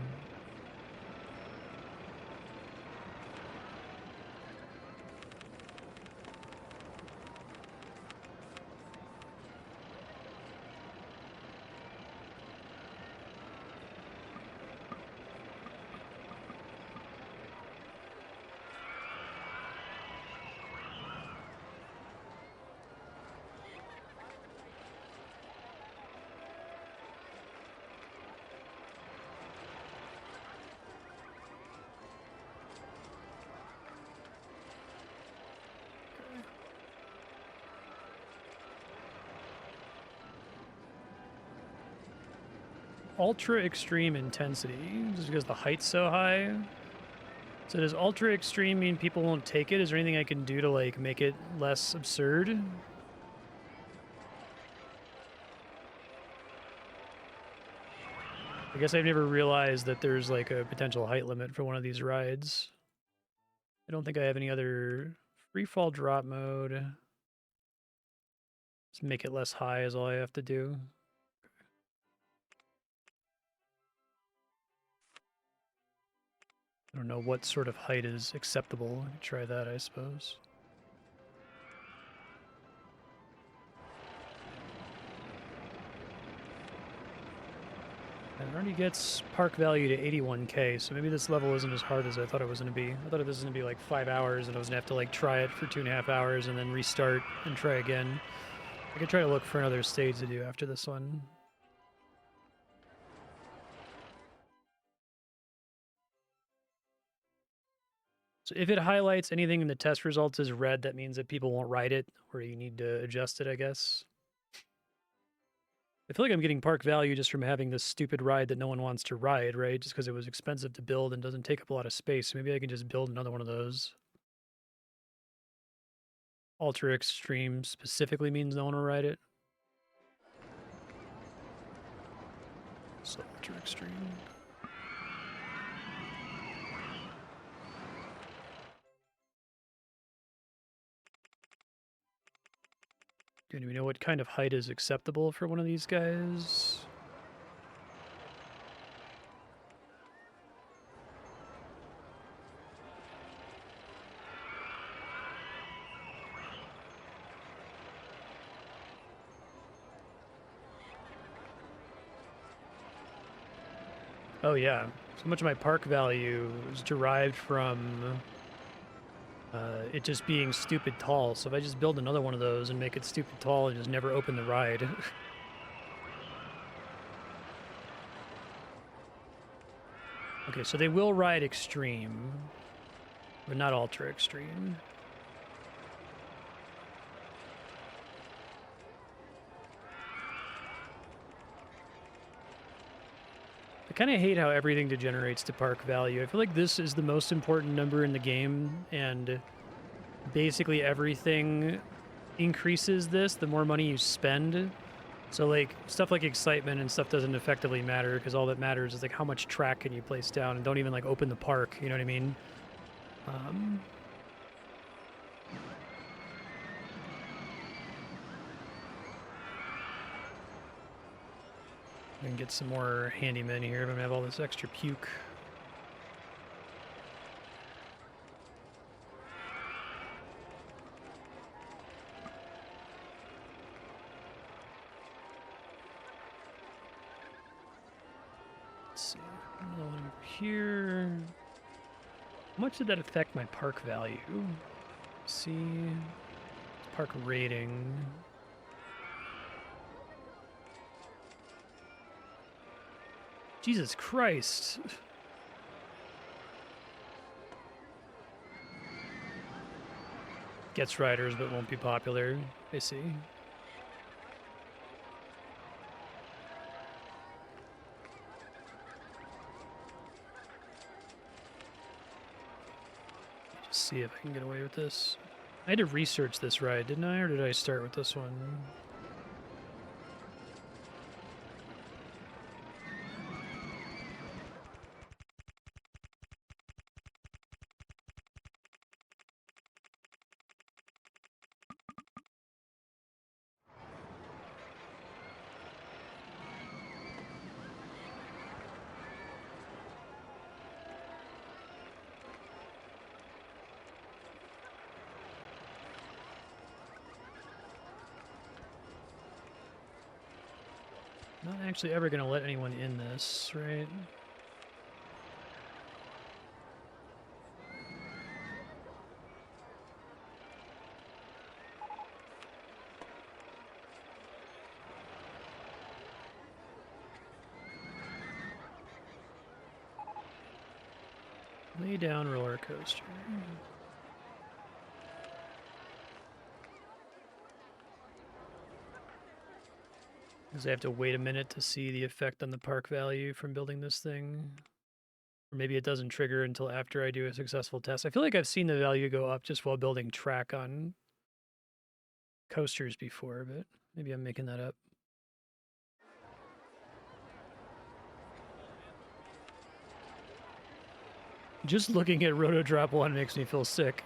Ultra extreme intensity, just because the height's so high. So does ultra extreme mean people won't take it? Is there anything I can do to like make it less absurd? I guess I've never realized that there's like a potential height limit for one of these rides. I don't think I have any other free fall drop mode. Just make it less high is all I have to do. I don't know what sort of height is acceptable. I could try that, I suppose. And it already gets park value to 81k, so maybe this level isn't as hard as I thought it was going to be. I thought it was going to be like 5 hours, and I was going to have to like try it for 2.5 hours and then restart and try again. I could try to look for another stage to do after this one. So if it highlights anything in the test results as red, that means that people won't ride it, or you need to adjust it, I guess. I feel like I'm getting park value just from having this stupid ride that no one wants to ride, right? Just because it was expensive to build and doesn't take up a lot of space. Maybe I can just build another one of those. Ultra Extreme specifically means no one will ride it. So Ultra Extreme. Do we know what kind of height is acceptable for one of these guys? Oh yeah, so much of my park value is derived from it just being stupid tall. So if I just build another one of those and make it stupid tall and just never open the ride. Okay, so they will ride extreme, but not ultra extreme. I kind of hate how everything degenerates to park value. I feel like this is the most important number in the game, and basically everything increases this the more money you spend. So like stuff like excitement and stuff doesn't effectively matter, because all that matters is like how much track can you place down, and don't even like open the park, you know what I mean? I can get some more handymen here if I'm gonna have all this extra puke. Let's see, another one over here. How much did that affect my park value? Let's see, park rating. Jesus Christ. Gets riders but won't be popular. I see. Just see if I can get away with this. I had to research this ride, didn't I? Or did I start with this one? Not actually ever going to let anyone in this, right? Lay down roller coaster. Because I have to wait a minute to see the effect on the park value from building this thing. Or maybe it doesn't trigger until after I do a successful test. I feel like I've seen the value go up just while building track on coasters before, but maybe I'm making that up. Just looking at Roto Drop 1 makes me feel sick.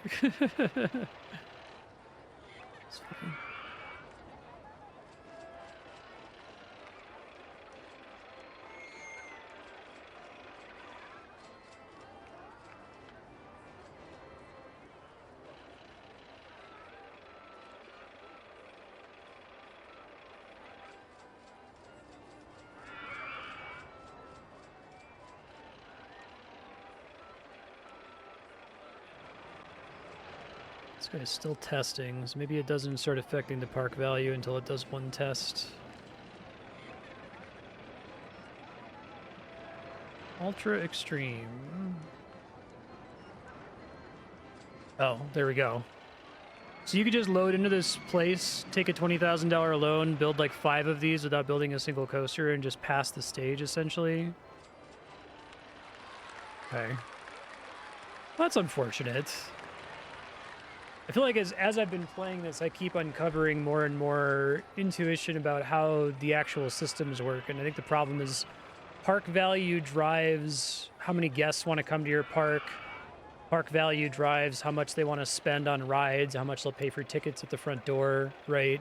This guy's still testing, so maybe it doesn't start affecting the park value until it does one test. Ultra Extreme. Oh, there we go. So you could just load into this place, take a $20,000 loan, build like 5 of these without building a single coaster, and just pass the stage, essentially. Okay. Well, that's unfortunate. I feel like as I've been playing this, I keep uncovering more and more intuition about how the actual systems work, and I think the problem is park value drives how many guests want to come to your park. Park value drives how much they want to spend on rides, how much they'll pay for tickets at the front door, right?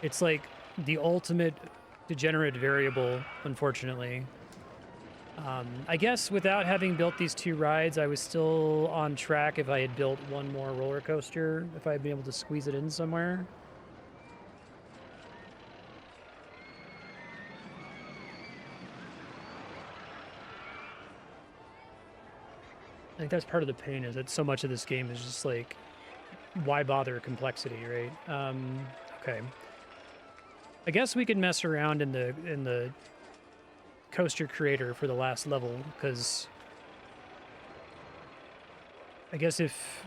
It's like the ultimate degenerate variable, unfortunately. I guess without having built these 2 rides, I was still on track if I had built one more roller coaster, if I had been able to squeeze it in somewhere. I think that's part of the pain, is that so much of this game is just like, why bother complexity, right? Okay. I guess we could mess around in the coaster creator for the last level, because I guess if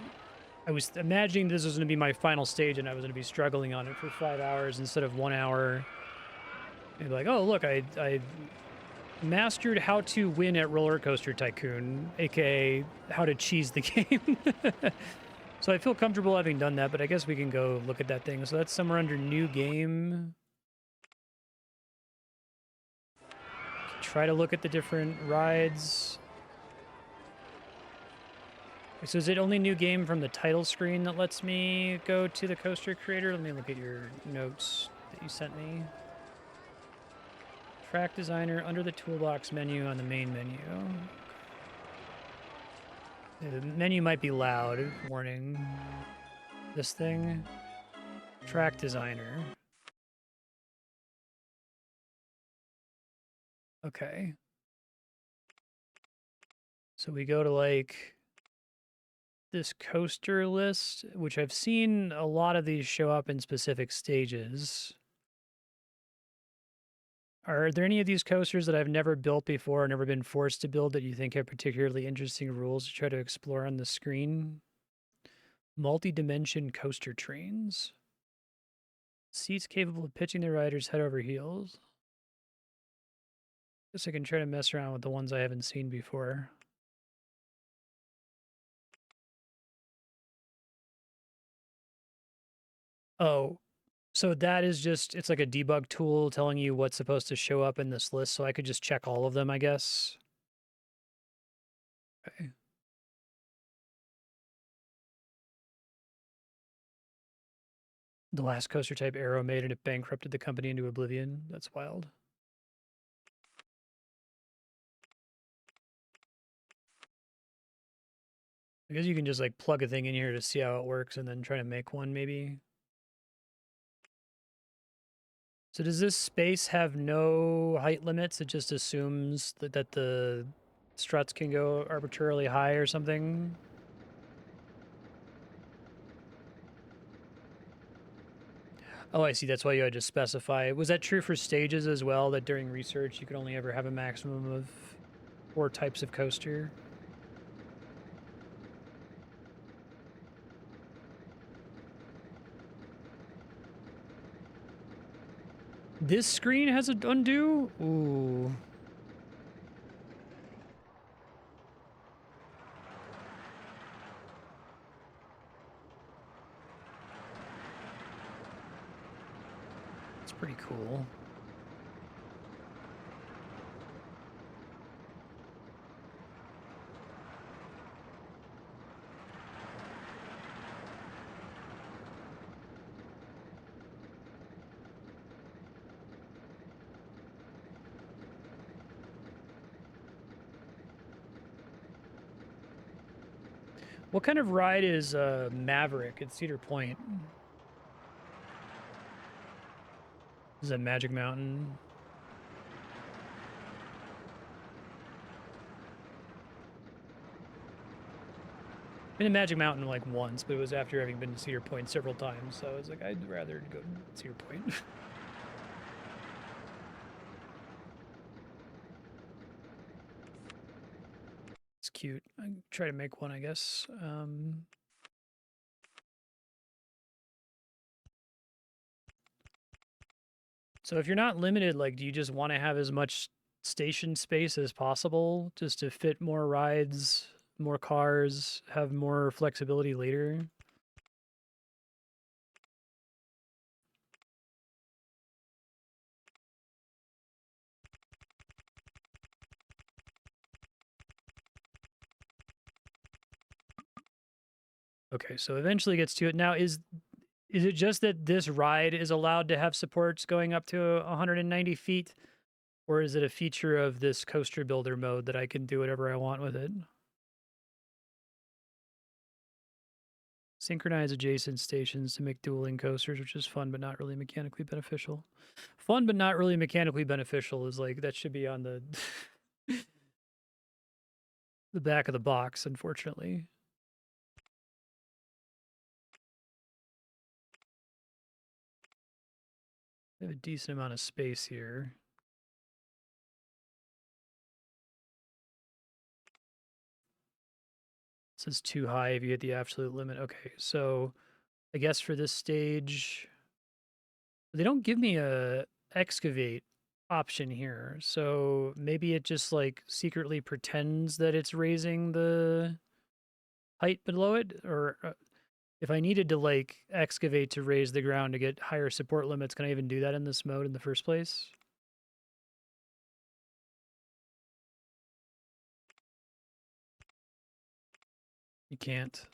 I was imagining this was going to be my final stage and I was going to be struggling on it for 5 hours instead of 1 hour, I'd be like, oh, look, I mastered how to win at RollerCoaster Tycoon, aka how to cheese the game. So I feel comfortable having done that, but I guess we can go look at that thing. So that's somewhere under new game. Try to look at the different rides. So is it only new game from the title screen that lets me go to the coaster creator? Let me look at your notes that you sent me. Track designer under the toolbox menu on the main menu. The menu might be loud. Warning. This thing. Track designer. Okay. So we go to like this coaster list, which I've seen a lot of these show up in specific stages. Are there any of these coasters that I've never built before or never been forced to build that you think have particularly interesting rules to try to explore on the screen? Multi-dimension coaster trains. Seats capable of pitching their riders head over heels. Guess I can try to mess around with the ones I haven't seen before. Oh, so that is just, it's like a debug tool telling you what's supposed to show up in this list, so I could just check all of them, I guess. Okay. The last coaster type Arrow made and it bankrupted the company into oblivion. That's wild. I guess you can just like plug a thing in here to see how it works and then try to make one maybe. So does this space have no height limits? It just assumes that the struts can go arbitrarily high or something? Oh, I see. That's why you had to specify. Was that true for stages as well, that during research you could only ever have a maximum of 4 types of coaster? This screen has an undo? Ooh. It's pretty cool. What kind of ride is Maverick at Cedar Point? Is that Magic Mountain? Been to Magic Mountain like once, but it was after having been to Cedar Point several times. So I was like, I'd rather go to Cedar Point. It's cute. I try to make one, I guess. So if you're not limited, like, do you just want to have as much station space as possible just to fit more rides, more cars, have more flexibility later? Okay, so eventually gets to it. Now, is it just that this ride is allowed to have supports going up to 190 feet, or is it a feature of this coaster builder mode that I can do whatever I want with it? Synchronize adjacent stations to make dueling coasters, which is fun but not really mechanically beneficial. Fun but not really mechanically beneficial is like that should be on the the back of the box, unfortunately. I have a decent amount of space here. This is too high if you hit the absolute limit. Okay, so I guess for this stage, they don't give me a excavate option here. So maybe it just like secretly pretends that it's raising the height below it, or if I needed to like excavate to raise the ground to get higher support limits, can I even do that in this mode in the first place? You can't.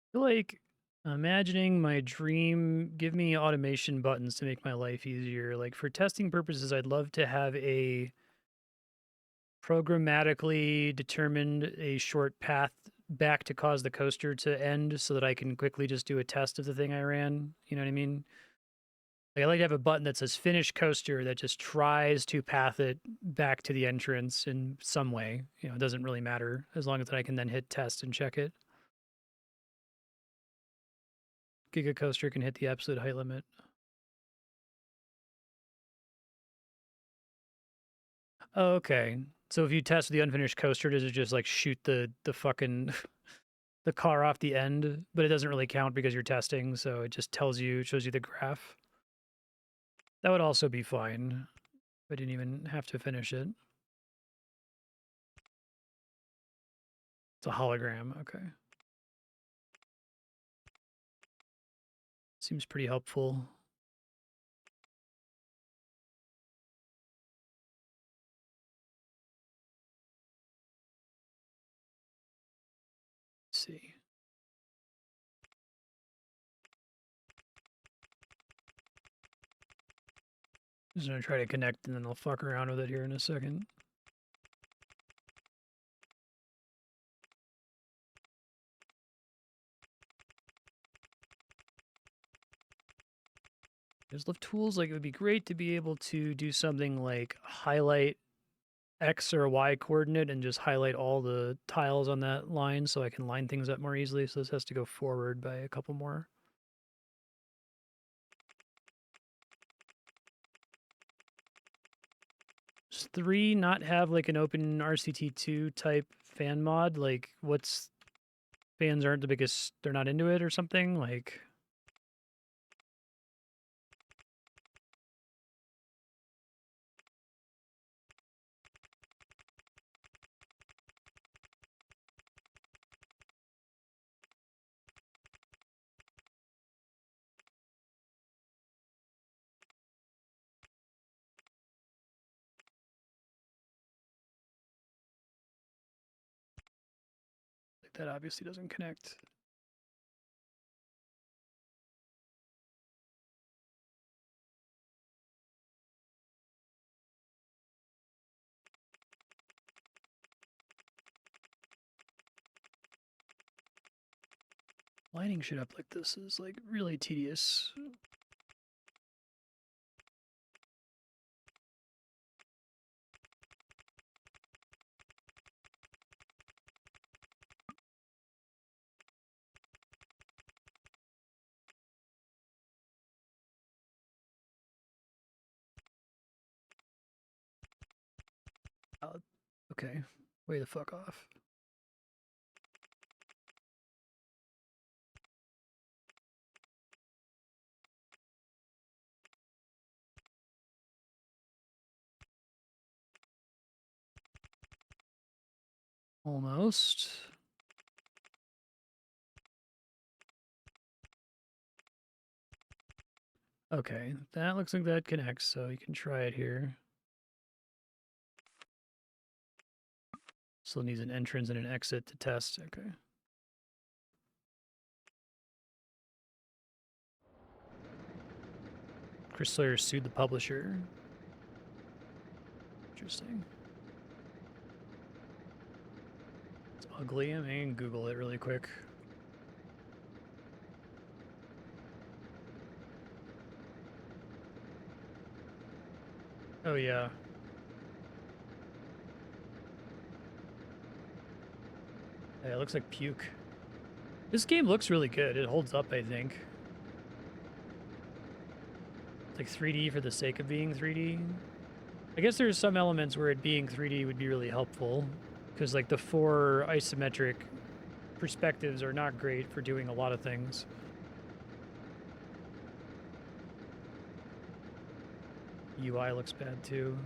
I feel like imagining my dream, give me automation buttons to make my life easier. Like for testing purposes, I'd love to have a programmatically determined a short path back to cause the coaster to end so that I can quickly just do a test of the thing I ran. You know what I mean? Like I like to have a button that says finish coaster that just tries to path it back to the entrance in some way. You know, it doesn't really matter as long as I can then hit test and check it. Giga coaster can hit the absolute height limit. Oh, okay. So if you test the unfinished coaster, does it just like shoot the fucking the car off the end? But it doesn't really count because you're testing, so it just shows you the graph. That would also be fine. I didn't even have to finish it. It's a hologram. Okay. Seems pretty helpful. Let's see. Just gonna try to connect and then I'll fuck around with it here in a second. There's love tools, like it would be great to be able to do something like highlight X or Y coordinate and just highlight all the tiles on that line so I can line things up more easily. So this has to go forward by a couple more. Does 3 not have like an open RCT2 type fan mod? Like what's fans aren't the biggest, they're not into it or something? Like that obviously doesn't connect. Lining shit up like this is like really tedious. Okay, way the fuck off. Almost. Okay, that looks like that connects, so you can try it here. Still needs an entrance and an exit to test. Okay. Chris Sawyer sued the publisher. Interesting. It's ugly. I mean, Google it really quick. Oh, yeah. Yeah, it looks like puke. This game looks really good. It holds up, I think. It's like 3D for the sake of being 3D. I guess there's some elements where it being 3D would be really helpful, because like the 4 isometric perspectives are not great for doing a lot of things. UI looks bad too.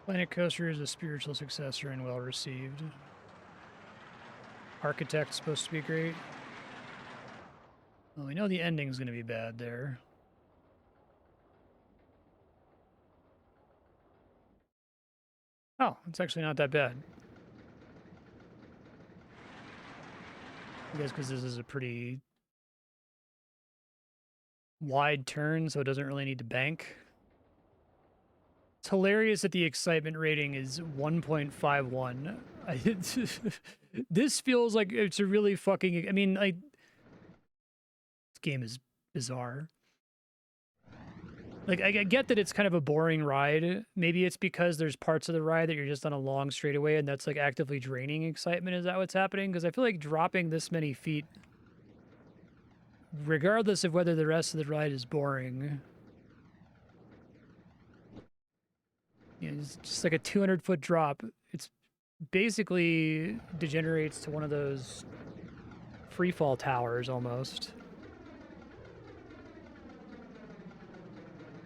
Planet Coaster is a spiritual successor and well received. Architect's supposed to be great. Well, we know the ending's going to be bad there. Oh, it's actually not that bad. I guess because this is a pretty wide turn, so it doesn't really need to bank. It's hilarious that the excitement rating is 1.51. This feels like it's a really fucking... I mean, like... This game is bizarre. Like, I get that it's kind of a boring ride. Maybe it's because there's parts of the ride that you're just on a long straightaway and that's, like, actively draining excitement. Is that what's happening? Because I feel like dropping this many feet, regardless of whether the rest of the ride is boring... You know, it's just like a 200-foot drop. It's basically degenerates to one of those freefall towers almost.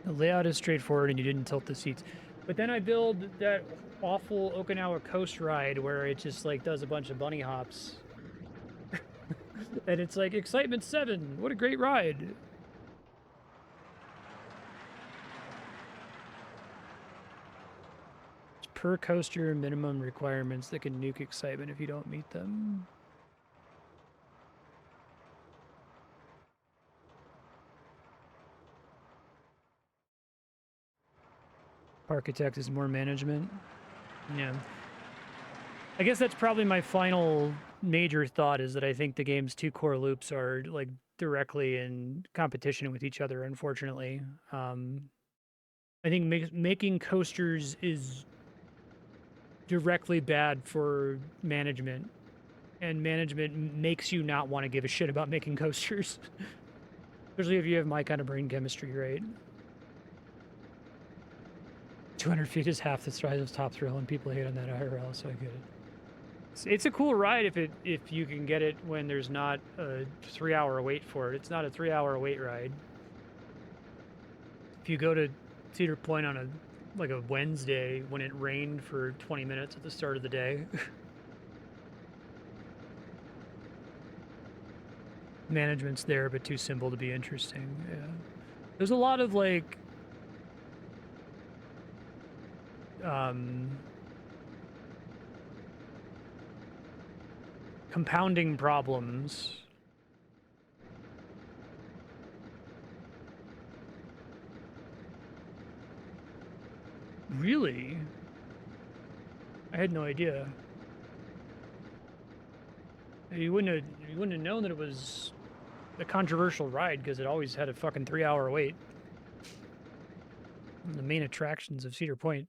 The layout is straightforward and you didn't tilt the seats. But then I build that awful Okinawa coast ride where it just like does a bunch of bunny hops. And it's like Excitement 7. What a great ride. Per coaster minimum requirements that can nuke excitement if you don't meet them. Architect is more management. Yeah. I guess that's probably my final major thought, is that I think the game's 2 core loops are like directly in competition with each other, unfortunately. I think making coasters is directly bad for management, and management makes you not want to give a shit about making coasters. Especially if you have my kind of brain chemistry, right? 200 feet is half the size of Top Thrill, and people hate on that IRL, so I get it. It's a cool ride if you can get it when there's not a 3-hour wait for it. It's not a 3-hour wait ride. If you go to Cedar Point on a Wednesday when it rained for 20 minutes at the start of the day, management's there but too simple to be interesting. Yeah, there's a lot of like compounding problems. Really? I had no idea. You wouldn't have known that it was a controversial ride because it always had a fucking 3-hour wait. The main attractions of Cedar Point.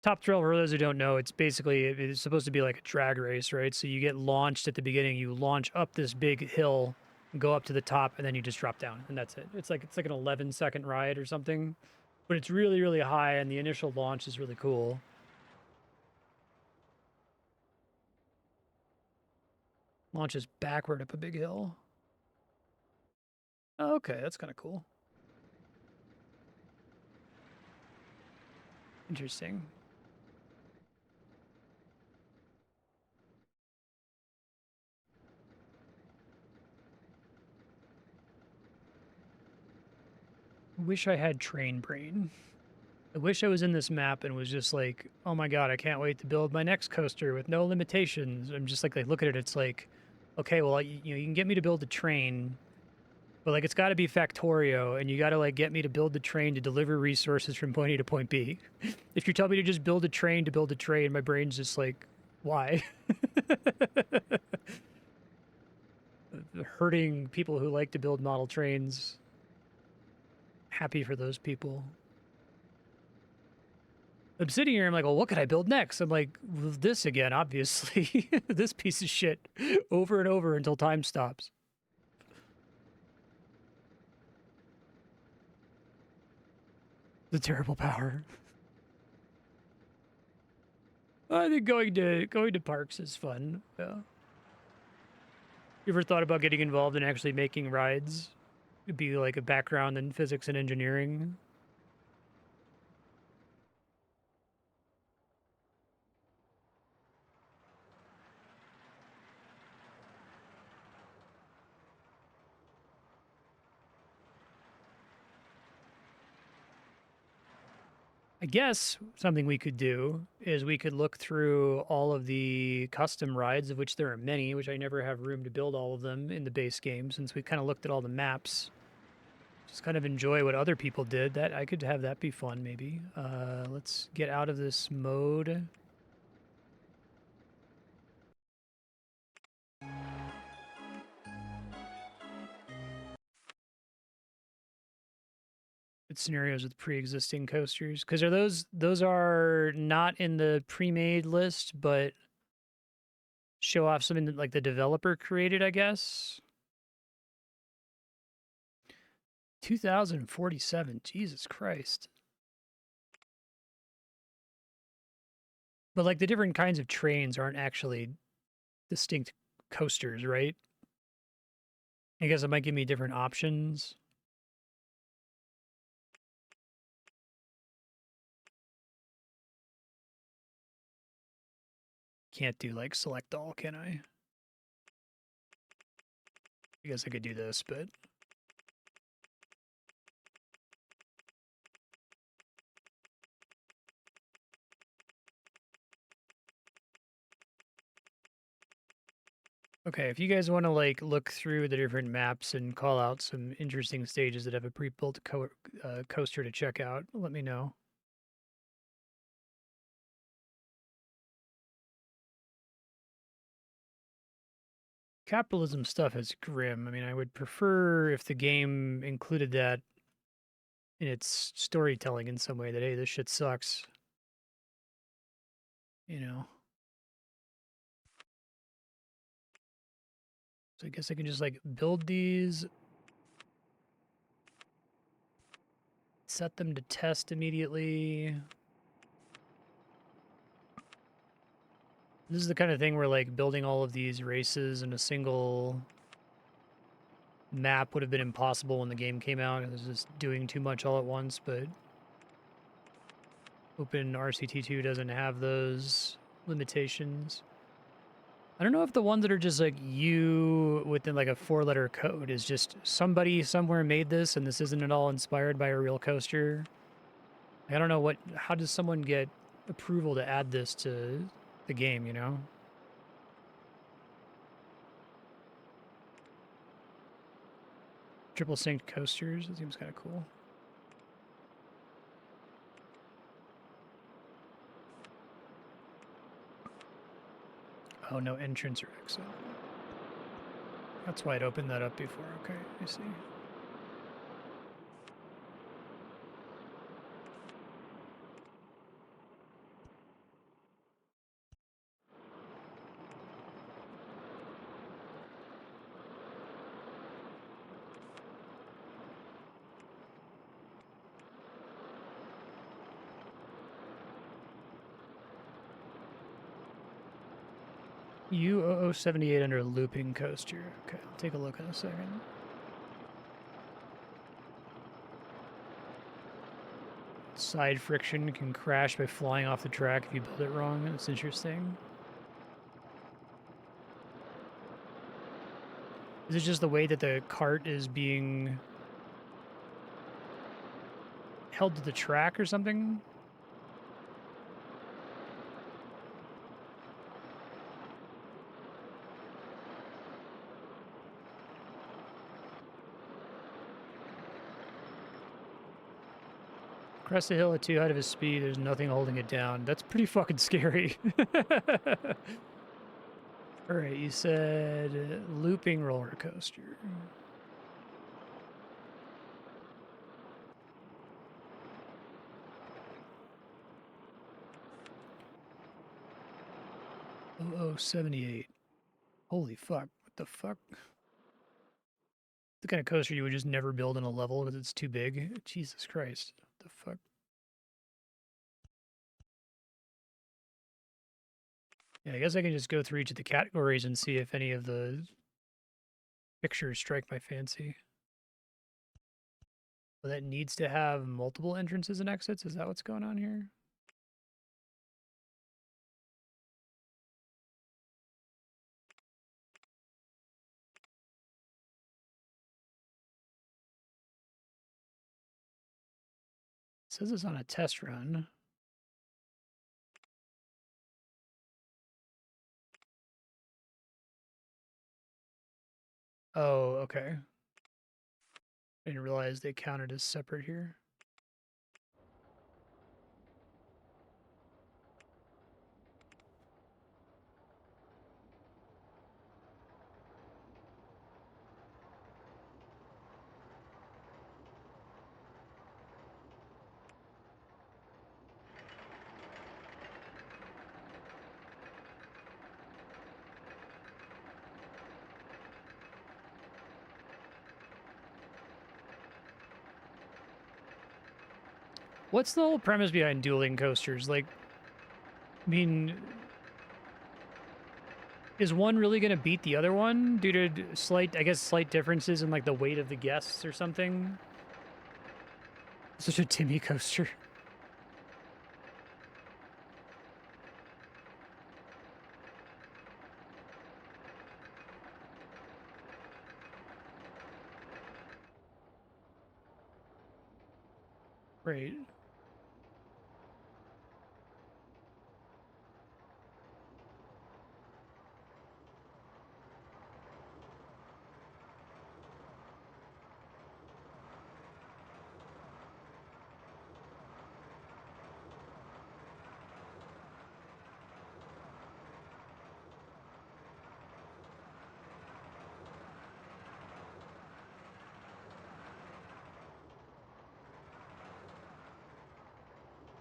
Top Thrill, for those who don't know, it's supposed to be like a drag race, right? So you get launched at the beginning, you launch up this big hill, go up to the top, and then you just drop down, and that's it. It's like an 11-second ride or something, but it's really, really high, and the initial launch is really cool. Launches backward up a big hill. Oh, okay, that's kind of cool. Interesting. Wish I had train brain. I wish I was in this map and was just like, oh my god, I can't wait to build my next coaster with no limitations. I'm just like look at it, it's like, okay, well, you can get me to build a train, but like it's got to be Factorio, and you got to like get me to build the train to deliver resources from point A to point B. If you tell me to just build a train to build a train, my brain's just like, why? Hurting people who like to build model trains. Happy for those people. I'm sitting here, I'm like, well, what could I build next? I'm like, well, this again, obviously. This piece of shit over and over until time stops. The terrible power. I think going to parks is fun. Yeah. You ever thought about getting involved in actually making rides? It'd be like a background in physics and engineering. I guess something we could do is we could look through all of the custom rides, of which there are many, which I never have room to build all of them in the base game, since we kind of looked at all the maps. Just kind of enjoy what other people did. That I could have that be fun, maybe. Let's get out of this mode. It's scenarios with pre-existing coasters, because are those are not in the pre-made list, but show off something that like the developer created, I guess. 2047. Jesus Christ. But like the different kinds of trains aren't actually distinct coasters, right? I guess it might give me different options. Can't do like select all, can I? I guess I could do this, but okay, if you guys want to like look through the different maps and call out some interesting stages that have a pre-built coaster to check out, let me know. Capitalism stuff is grim. I mean, I would prefer if the game included that in its storytelling in some way that, hey, this shit sucks. You know? So I guess I can just like build these Set them to test immediately. This is the kind of thing where, like, building all of these races in a single map would have been impossible when the game came out. It was just doing too much all at once, but Open RCT2 doesn't have those limitations. I don't know if the ones that are just like you within like a 4-letter code is just somebody somewhere made this and this isn't at all inspired by a real coaster. I don't know how does someone get approval to add this to the game, you know? Triple synced coasters, that seems kind of cool. Oh, no entrance or exit. That's why I'd opened that up before. Okay, I see. U0078 under looping coaster. Okay, I'll take a look in a second. Side friction can crash by flying off the track if you build it wrong. That's interesting. Is it just the way that the cart is being held to the track or something? Crest the hill at too high of a speed, there's nothing holding it down. That's pretty fucking scary. Alright, you said looping roller coaster. $0078. Holy fuck. What the fuck? The kind of coaster you would just never build in a level because it's too big. Jesus Christ. What the fuck? Yeah, I guess I can just go through each of the categories and see if any of the pictures strike my fancy. Well, that needs to have multiple entrances and exits? Is that what's going on here? It says it's on a test run. Oh, okay. I didn't realize they counted as separate here. What's the whole premise behind dueling coasters? Like, I mean, is one really going to beat the other one due to slight differences in like the weight of the guests or something? Such a Timmy coaster. Right.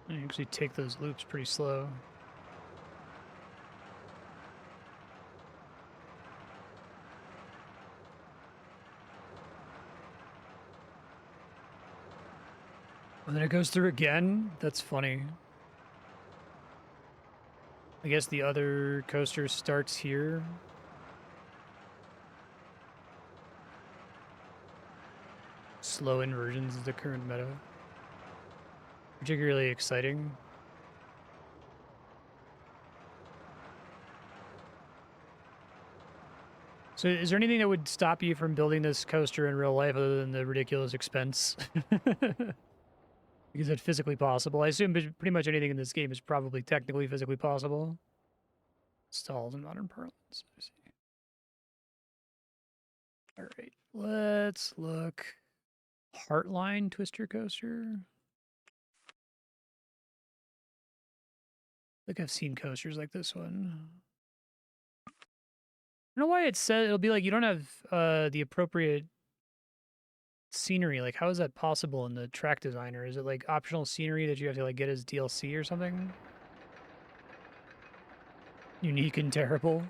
I actually take those loops pretty slow. And then it goes through again? That's funny. I guess the other coaster starts here. Slow inversions is the current meta. Particularly exciting. So is there anything that would stop you from building this coaster in real life other than the ridiculous expense? Is it physically possible? I assume pretty much anything in this game is probably technically physically possible. Stalls in modern parlance. I see. All right, let's look. Heartline Twister Coaster. I think I've seen coasters like this one. I don't know why it says it'll be like you don't have the appropriate scenery. Like, how is that possible in the track designer? Is it like optional scenery that you have to like get as DLC or something? Unique and terrible.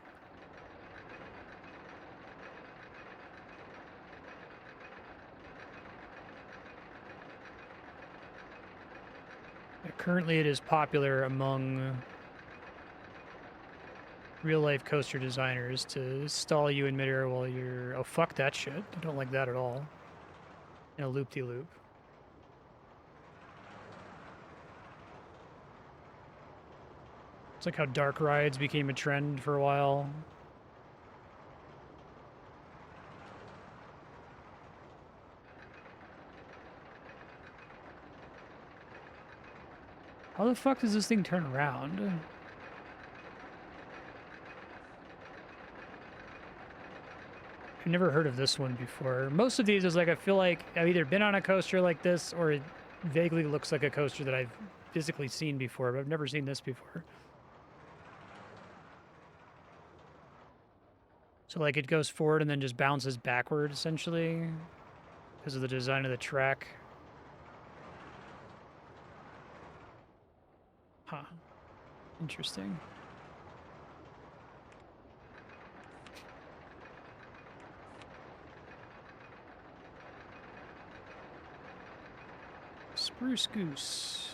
Currently, it is popular among real-life coaster designers to stall you in midair while you're... Oh, fuck that shit. I don't like that at all. In a loop-de-loop. It's like how dark rides became a trend for a while. How the fuck does this thing turn around? I've never heard of this one before. Most of these is like, I feel like I've either been on a coaster like this or it vaguely looks like a coaster that I've physically seen before, but I've never seen this before. So like it goes forward and then just bounces backward essentially because of the design of the track. Huh. Interesting. Spruce Goose.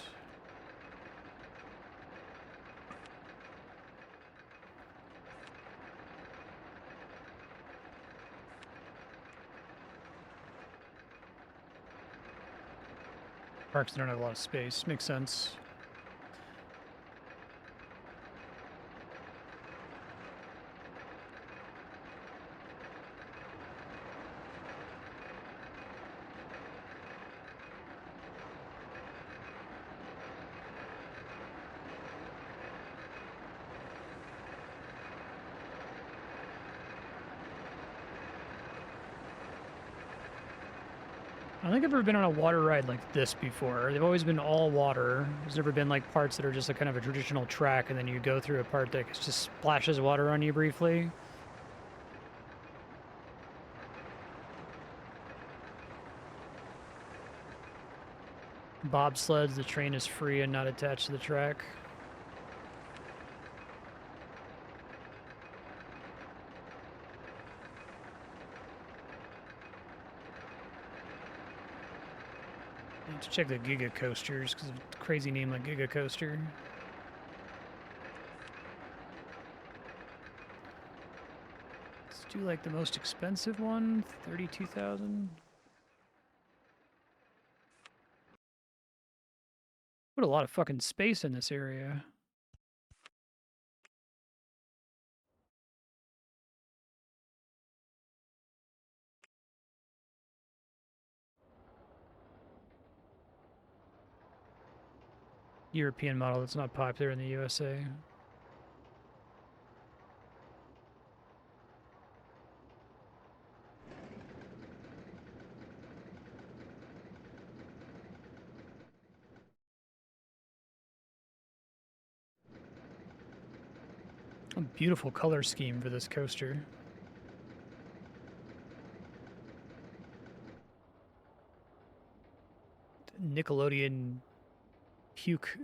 Parks don't have a lot of space. Makes sense. I don't think I've ever been on a water ride like this before. They've always been all water. There's never been like parts that are just a kind of a traditional track and then you go through a part that just splashes water on you briefly. Bobsleds, the train is free and not attached to the track. I need to check the Giga Coasters because of a crazy name like Giga Coaster. Let's do like the most expensive one, 32,000. Put a lot of fucking space in this area. European model that's not popular in the USA. A beautiful color scheme for this coaster. Nickelodeon puke.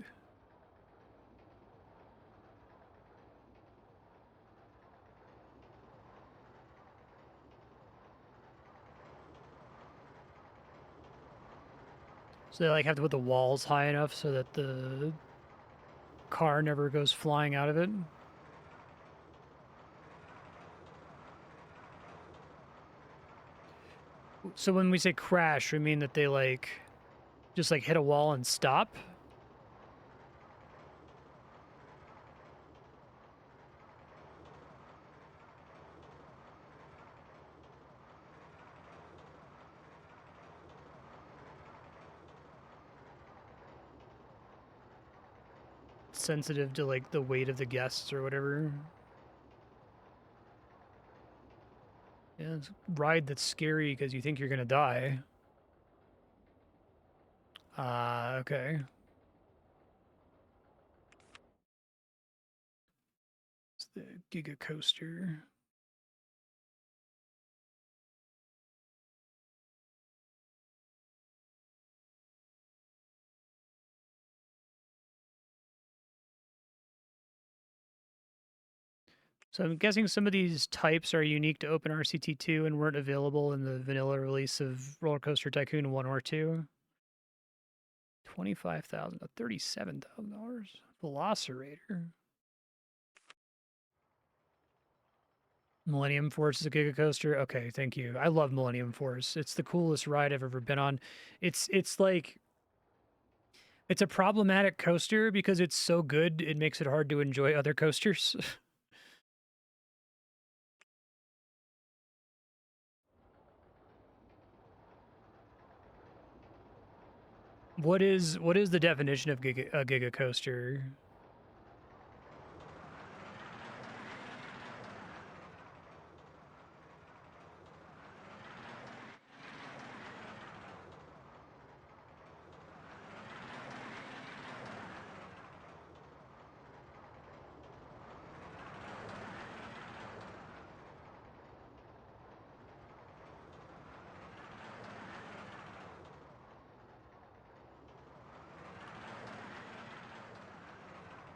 So they like have to put the walls high enough so that the car never goes flying out of it. So when we say crash, we mean that they like just like hit a wall and stop? Sensitive to like the weight of the guests or whatever. Yeah, it's a ride that's scary because you think you're gonna die. Okay. It's the Giga Coaster. So I'm guessing some of these types are unique to Open RCT2 and weren't available in the vanilla release of Roller Coaster Tycoon 1 or 2. $25,000, $37,000. Velocirator. Millennium Force is a Giga Coaster. Okay, thank you. I love Millennium Force. It's the coolest ride I've ever been on. It's like it's a problematic coaster because it's so good it makes it hard to enjoy other coasters. What is the definition of a Giga Coaster?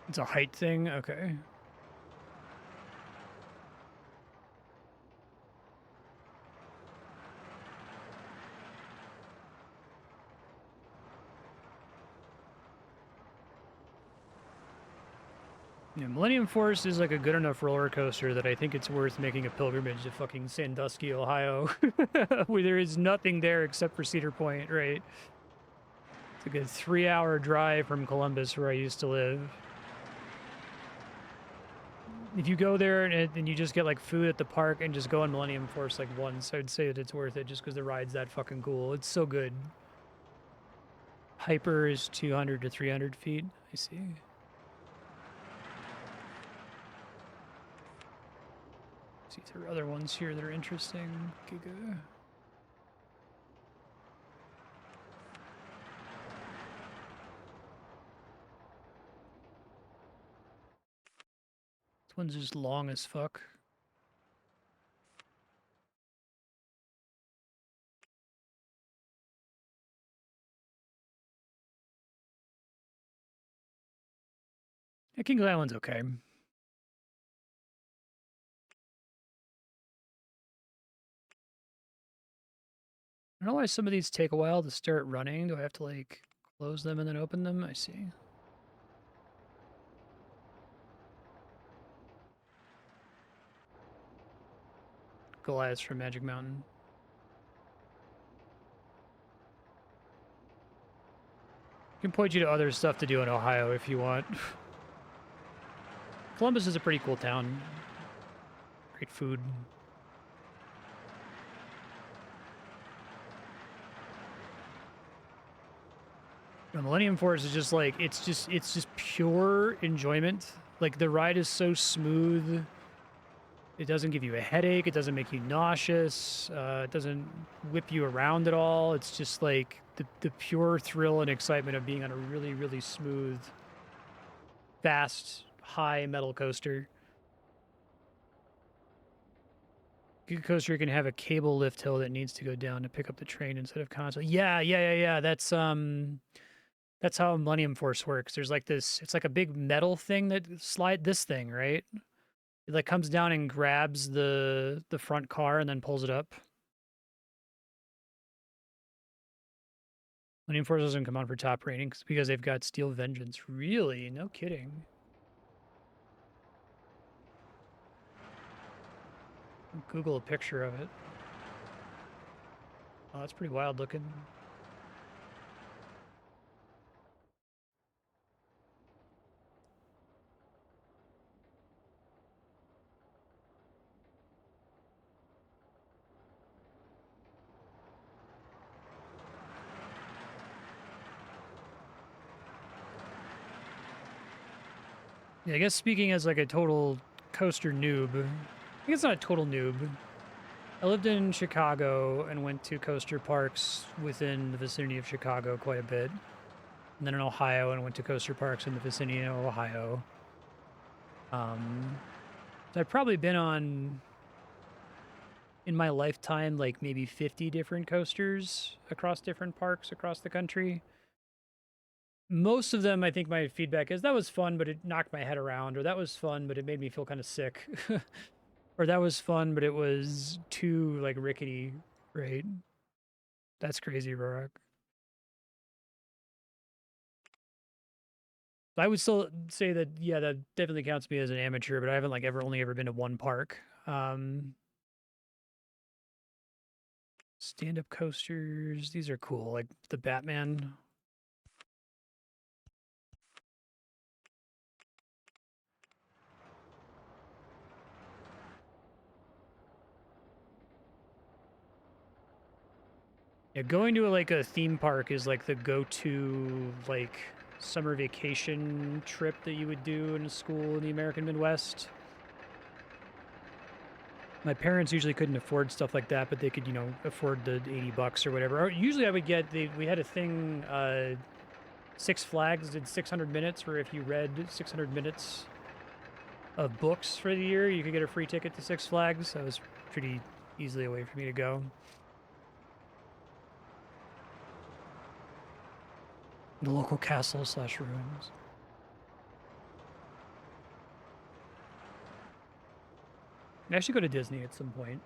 It's a height thing? Okay. Yeah, Millennium Force is like a good enough roller coaster that I think it's worth making a pilgrimage to fucking Sandusky, Ohio, where there is nothing there except for Cedar Point, right? It's like a 3-hour drive from Columbus, where I used to live. If you go there and you just get like food at the park and just go on Millennium Force like once, I'd say that it's worth it just because the ride's that fucking cool. It's so good. Hyper is 200 to 300 feet. I see. See if there are other ones here that are interesting. Giga. This one's just long as fuck. Yeah, Kings Island's okay. I don't know why some of these take a while to start running. Do I have to like close them and then open them? I see. Goliaths from Magic Mountain. I can point you to other stuff to do in Ohio if you want. Columbus is a pretty cool town. Great food. The Millennium Force is just like it's just pure enjoyment. Like the ride is so smooth. It doesn't give you a headache. It doesn't make you nauseous. It doesn't whip you around at all. It's just like the pure thrill and excitement of being on a really, really smooth, fast, high metal coaster. Good coaster can have a cable lift hill that needs to go down to pick up the train instead of constantly. Yeah. That's how Millennium Force works. There's like this. It's like a big metal thing that slide this thing, right? It like comes down and grabs the front car and then pulls it up. Millennium Force doesn't come on for top ratings because they've got Steel Vengeance. Really? No kidding. Google a picture of it. Oh, that's pretty wild looking. Yeah, I guess speaking as like a total coaster noob, I think it's not a total noob. I lived in Chicago and went to coaster parks within the vicinity of Chicago quite a bit. And then in Ohio and went to coaster parks in the vicinity of Ohio. So I've probably been on, in my lifetime, like maybe 50 different coasters across different parks across the country. Most of them, I think my feedback is that was fun, but it knocked my head around, or that was fun, but it made me feel kind of sick. Or that was fun, but it was too like rickety, right? That's crazy, Rorak. I would still say that, yeah, that definitely counts me as an amateur, but I haven't like only ever been to one park. Stand-up coasters, these are cool, like the Batman. Yeah, going to like a theme park is like the go-to like summer vacation trip that you would do in a school in the American Midwest. My parents usually couldn't afford stuff like that, but they could, afford the $80 or whatever. Or usually I would get, we had a thing, Six Flags did 600 minutes, where if you read 600 minutes of books for the year, you could get a free ticket to Six Flags. That was pretty easily a way for me to go. The local castle / ruins. I should go to Disney at some point.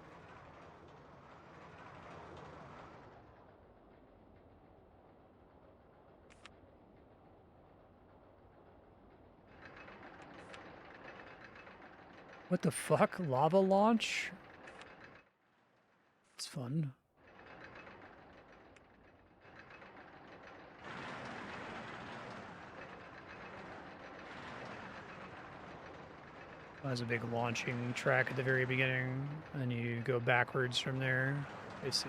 What the fuck? Lava launch? It's fun. There's a big launching track at the very beginning, and you go backwards from there. I see.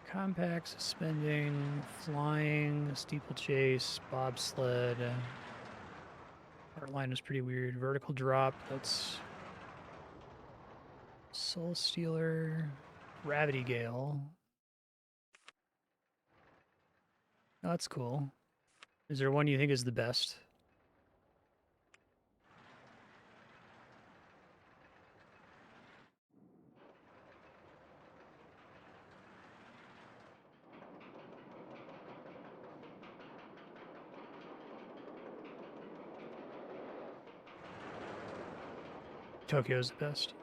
Compact, suspending, flying, steeplechase, bobsled. Art line was pretty weird. Vertical drop, that's Soul Stealer, Gravity Gale. Oh, that's cool. Is there one you think is the best? Tokyo's the best.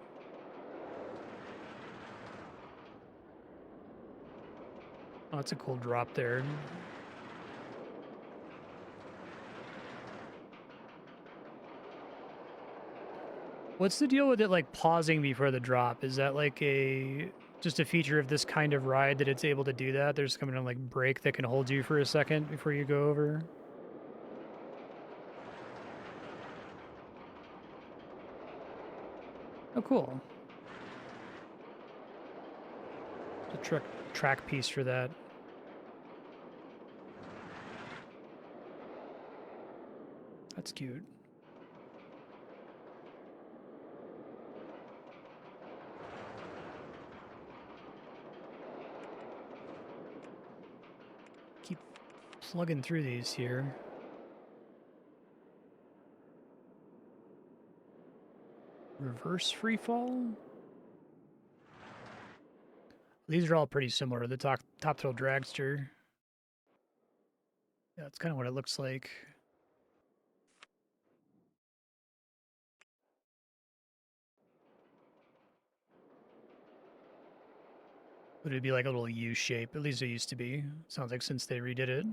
Oh, that's a cool drop there. What's the deal with it, like, pausing before the drop? Is that, like, just a feature of this kind of ride that it's able to do that? There's coming on, like, brake that can hold you for a second before you go over? Oh, cool. The track piece for that. That's cute. Keep plugging through these here. Reverse free fall? These are all pretty similar to the Top Thrill Dragster. That's kind of what it looks like. Would it be like a little U shape? At least it used to be. Sounds like since they redid it.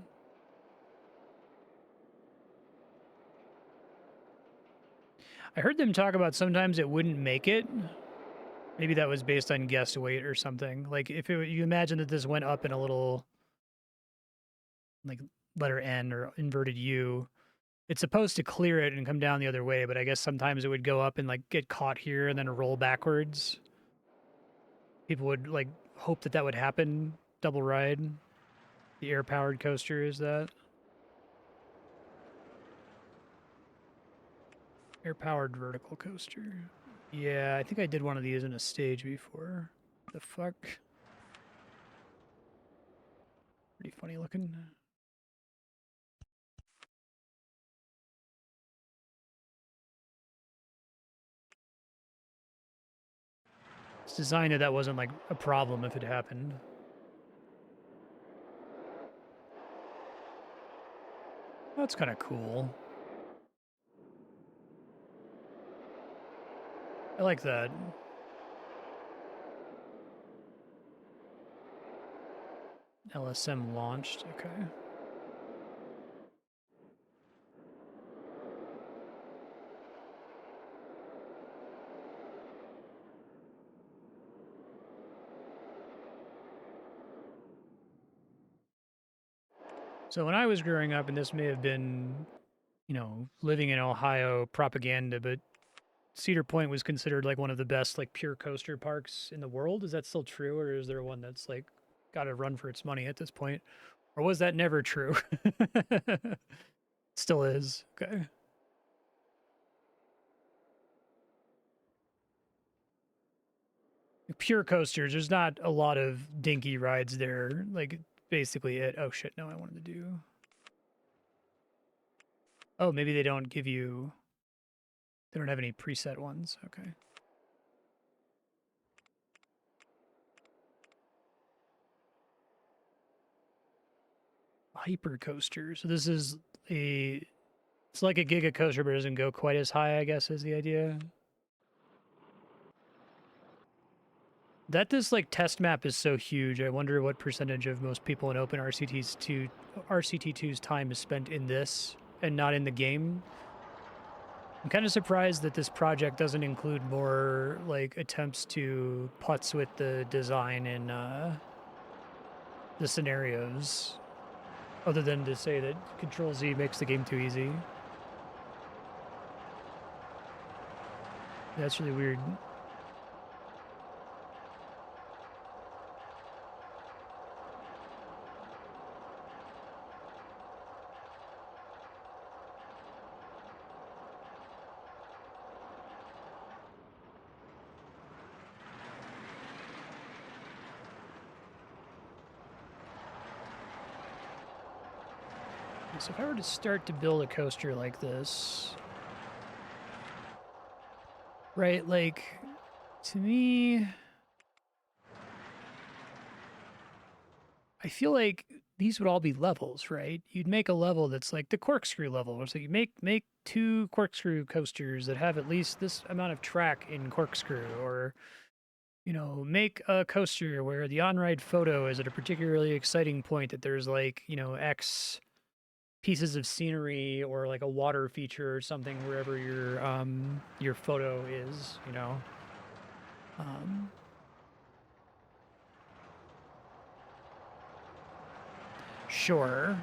I heard them talk about sometimes it wouldn't make it. Maybe that was based on guest weight or something. Like if you imagine that this went up in a little like letter N or inverted U, it's supposed to clear it and come down the other way, but I guess sometimes it would go up and like get caught here and then roll backwards. People would like hope that that would happen. Double ride. The air-powered coaster is that. Air-powered vertical coaster. Yeah, I think I did one of these in a stage before. The fuck? Pretty funny looking. It's designed that that wasn't like a problem if it happened. That's kind of cool. I like that. LSM launched. Okay. So when I was growing up, and this may have been, you know, living in Ohio propaganda, but Cedar Point was considered like one of the best like pure coaster parks in the world. Is that still true, or is there one that's like got to run for its money at this point? Or was that never true? Still is. Okay. Pure coasters, there's not a lot of dinky rides there. Like basically it. Oh shit, no, I wanted to do. Oh, maybe they don't give you, they don't have any preset ones. Okay. Hyper coaster. So this is a, it's like a giga coaster, but it doesn't go quite as high, I guess, is the idea. That this like test map is so huge. I wonder what percentage of most people in Open RCT2's time is spent in this and not in the game. I'm kind of surprised that this project doesn't include more like attempts to putz with the design and the scenarios, other than to say that Control Z makes the game too easy. That's really weird. So if I were to start to build a coaster like this, right, like, to me, I feel like these would all be levels, right? You'd make a level that's like the corkscrew level. So you make two corkscrew coasters that have at least this amount of track in corkscrew, or, you know, make a coaster where the on-ride photo is at a particularly exciting point that there's like, you know, X pieces of scenery or like a water feature or something wherever your photo is, you know. Sure.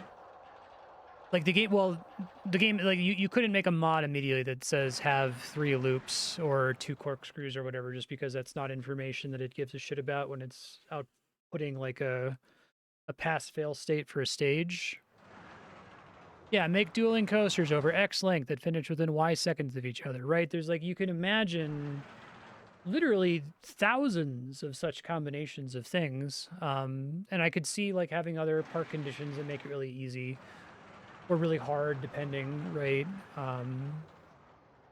Like the game, well, the game, like you couldn't make a mod immediately that says have 3 loops or 2 corkscrews or whatever, just because that's not information that it gives a shit about when it's outputting like a pass fail state for a stage. Yeah, make dueling coasters over X length that finish within Y seconds of each other, right? There's like, you can imagine literally thousands of such combinations of things. And I could see like having other park conditions that make it really easy or really hard, depending, right?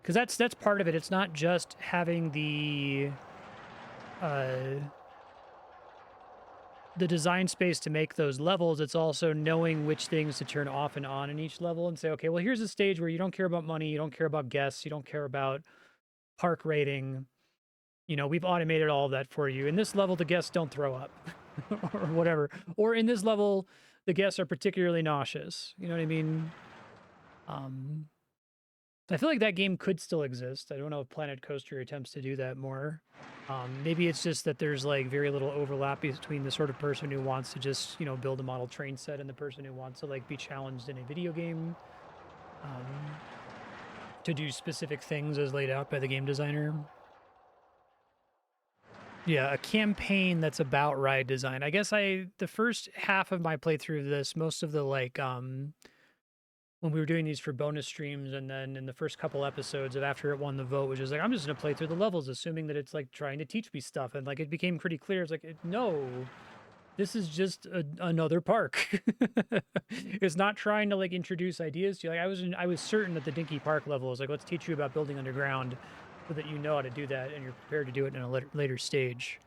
Because that's part of it. It's not just having the the design space to make those levels, it's also knowing which things to turn off and on in each level and say, okay, well, here's a stage where you don't care about money, you don't care about guests, you don't care about park rating. You know, we've automated all of that for you. In this level, the guests don't throw up or whatever. Or in this level, the guests are particularly nauseous. You know what I mean? I feel like that game could still exist. I don't know if Planet Coaster attempts to do that more. Maybe it's just that there's like very little overlap between the sort of person who wants to just, you know, build a model train set and the person who wants to like be challenged in a video game to do specific things as laid out by the game designer. Yeah, a campaign that's about ride design. I guess the first half of my playthrough of this, most of the like when we were doing these for bonus streams, and then in the first couple episodes of after it won the vote, which is like, I'm just gonna play through the levels, assuming that it's like trying to teach me stuff, and like it became pretty clear. It's like, no, this is just another park. It's not trying to like introduce ideas to you. Like I was certain that the Dinky Park level is like, let's teach you about building underground, so that you know how to do that and you're prepared to do it in a later stage.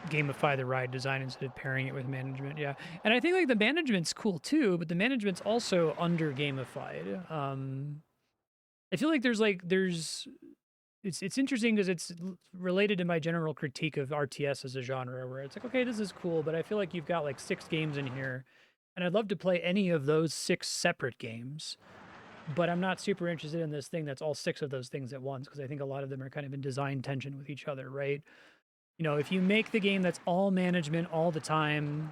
Gamify the ride design instead of pairing it with management. Yeah, and I think like the management's cool too, but the management's also under gamified. I feel like it's interesting because it's related to my general critique of RTS as a genre, where it's like, okay, this is cool, but I feel like you've got like 6 games in here, and I'd love to play any of those 6 separate games, but I'm not super interested in this thing that's all 6 of those things at once, because I think a lot of them are kind of in design tension with each other, right? You know, if you make the game that's all management all the time,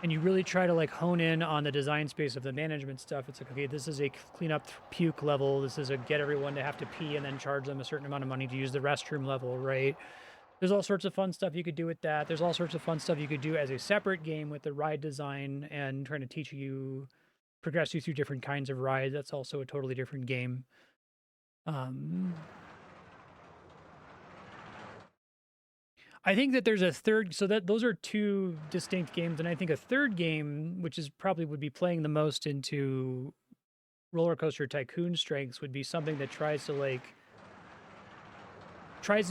and you really try to like hone in on the design space of the management stuff, it's like, okay, this is a clean up puke level. This is a get everyone to have to pee and then charge them a certain amount of money to use the restroom level, right? There's all sorts of fun stuff you could do with that. There's all sorts of fun stuff you could do as a separate game with the ride design and trying to teach you, progress you through different kinds of rides. That's also a totally different game. I think that there's a third, so that those are 2 distinct games, and I think a third game, which is probably would be playing the most into Roller Coaster Tycoon strengths, would be something that tries to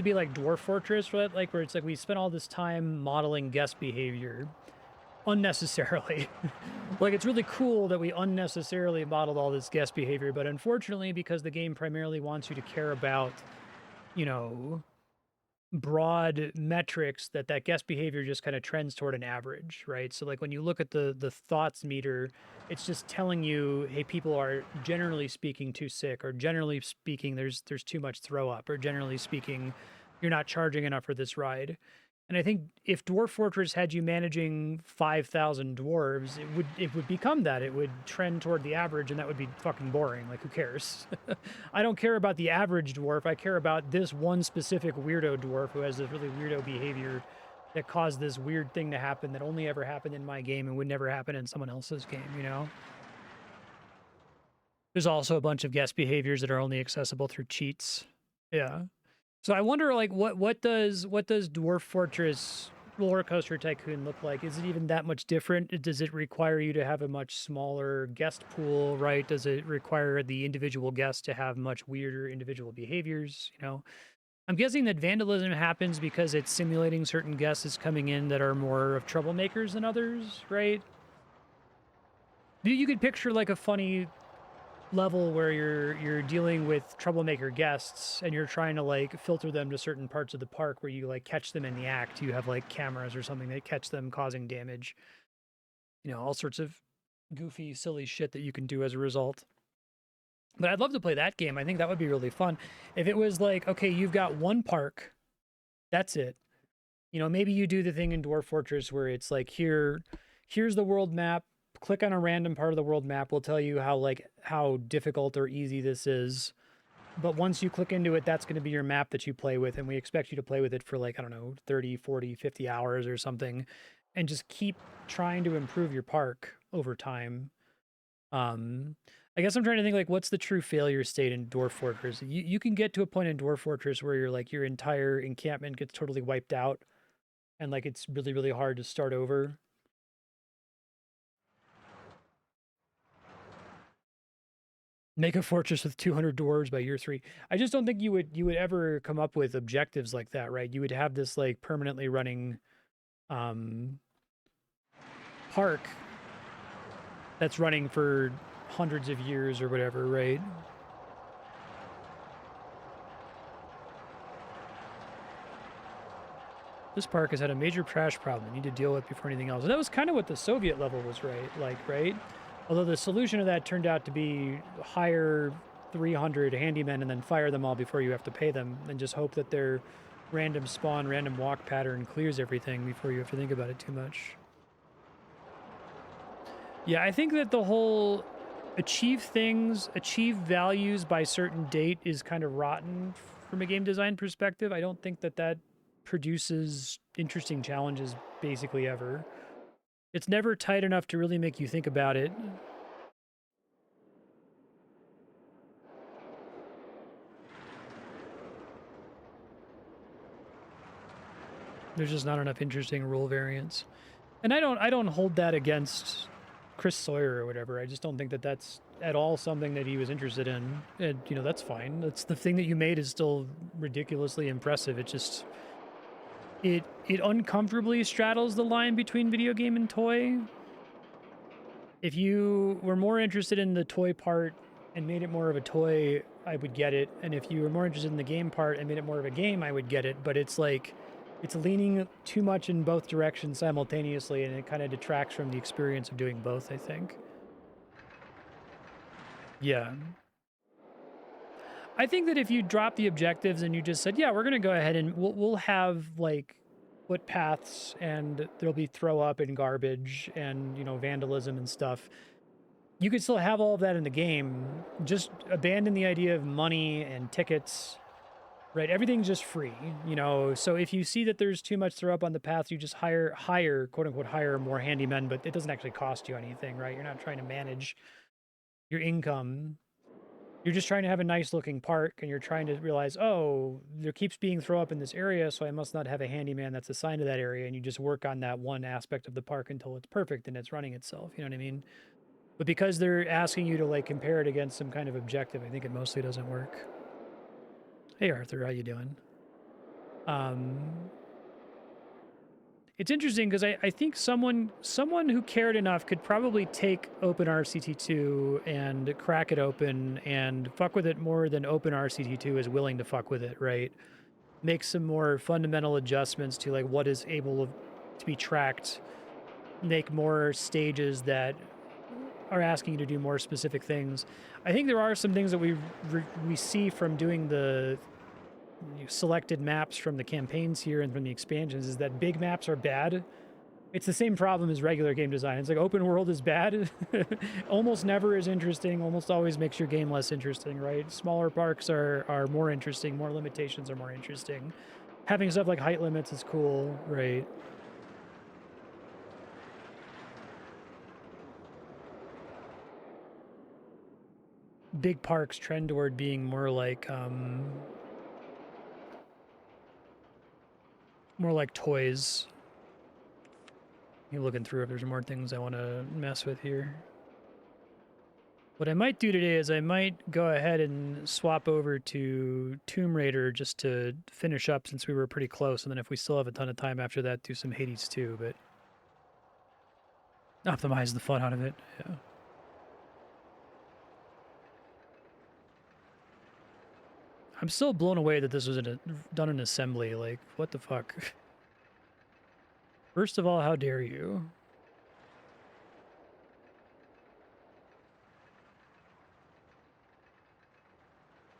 be like Dwarf Fortress, right? Like where it's like we spent all this time modeling guest behavior unnecessarily. Like it's really cool that we unnecessarily modeled all this guest behavior, but unfortunately, because the game primarily wants you to care about, you know, broad metrics, that guest behavior just kind of trends toward an average, right? So like when you look at the thoughts meter, it's just telling you, hey, people are generally speaking too sick, or generally speaking there's too much throw up, or generally speaking you're not charging enough for this ride. And I think if Dwarf Fortress had you managing 5,000 dwarves, it would become that. It would trend toward the average, and that would be fucking boring. Like, who cares? I don't care about the average dwarf. I care about this one specific weirdo dwarf who has this really weirdo behavior that caused this weird thing to happen that only ever happened in my game and would never happen in someone else's game, you know? There's also a bunch of guest behaviors that are only accessible through cheats. Yeah. So I wonder, like, what does Dwarf Fortress Roller Coaster Tycoon look like? Is it even that much different? Does it require you to have a much smaller guest pool, right? Does it require the individual guest to have much weirder individual behaviors? You know, I'm guessing that vandalism happens because it's simulating certain guests coming in that are more of troublemakers than others, right? You could picture like a funny level where you're dealing with troublemaker guests and you're trying to like filter them to certain parts of the park where you like catch them in the act. You have like cameras or something that catch them causing damage. You know, all sorts of goofy, silly shit that you can do as a result. But I'd love to play that game. I think that would be really fun. If it was like, okay, you've got one park, that's it. You know, maybe you do the thing in Dwarf Fortress where it's like, here's the world map. Click on a random part of the world map. Will tell you how difficult or easy this is. But once you click into it, that's going to be your map that you play with. And we expect you to play with it for like, I don't know, 30, 40, 50 hours or something. And just keep trying to improve your park over time. I guess I'm trying to think like, what's the true failure state in Dwarf Fortress? You can get to a point in Dwarf Fortress where you're like, your entire encampment gets totally wiped out. And like, it's really, really hard to start over. Make a fortress with 200 dwarves by year 3. I just don't think you would ever come up with objectives like that, right? You would have this like permanently running park that's running for hundreds of years or whatever, right? This park has had a major trash problem we need to deal with before anything else. And that was kind of what the Soviet level was, right? Although the solution to that turned out to be hire 300 handymen and then fire them all before you have to pay them, and just hope that their random spawn, random walk pattern clears everything before you have to think about it too much. Yeah, I think that the whole achieve things, achieve values by certain date is kind of rotten from a game design perspective. I don't think that that produces interesting challenges basically ever. It's never tight enough to really make you think about it. There's just not enough interesting rule variants. And I don't hold that against Chris Sawyer or whatever. I just don't think that that's at all something that he was interested in. And, you know, that's fine. That's the thing that you made is still ridiculously impressive. It just it uncomfortably straddles the line between video game and toy. If you were more interested in the toy part and made it more of a toy, I would get it. And if you were more interested in the game part and made it more of a game, I would get it. But it's like, it's leaning too much in both directions simultaneously, and it kind of detracts from the experience of doing both, I think. Yeah. I think that if you drop the objectives and you just said, yeah, we're going to go ahead and we'll have like footpaths, and there'll be throw up and garbage and, you know, vandalism and stuff. You could still have all of that in the game. Just abandon the idea of money and tickets, right? Everything's just free, you know? So if you see that there's too much throw up on the path, you just hire, quote unquote, hire more handymen, but it doesn't actually cost you anything, right? You're not trying to manage your income. You're just trying to have a nice looking park, and you're trying to realize, oh, there keeps being throw up in this area, so I must not have a handyman that's assigned to that area. And you just work on that one aspect of the park until it's perfect and it's running itself. You know what I mean? But because they're asking you to like compare it against some kind of objective, I think it mostly doesn't work. Hey Arthur, how you doing? It's interesting because I think someone who cared enough could probably take OpenRCT2 and crack it open and fuck with it more than OpenRCT2 is willing to fuck with it, right? Make some more fundamental adjustments to like what is able to be tracked, make more stages that are asking you to do more specific things. I think there are some things that we see from doing the selected maps from the campaigns here and from the expansions is that big maps are bad. It's the same problem as regular game design. It's like open world is bad. Almost never is interesting. Almost always makes your game less interesting, right? Smaller parks are more interesting. More limitations are more interesting. Having stuff like height limits is cool, right? Big parks trend toward being more like toys. You're looking through if there's more things I want to mess with here. What I might do today is I might go ahead and swap over to Tomb Raider just to finish up since we were pretty close, and then if we still have a ton of time after that, do some Hades too, but optimize the fun out of it. Yeah. I'm still blown away that this was done in assembly. Like, what the fuck? First of all, how dare you?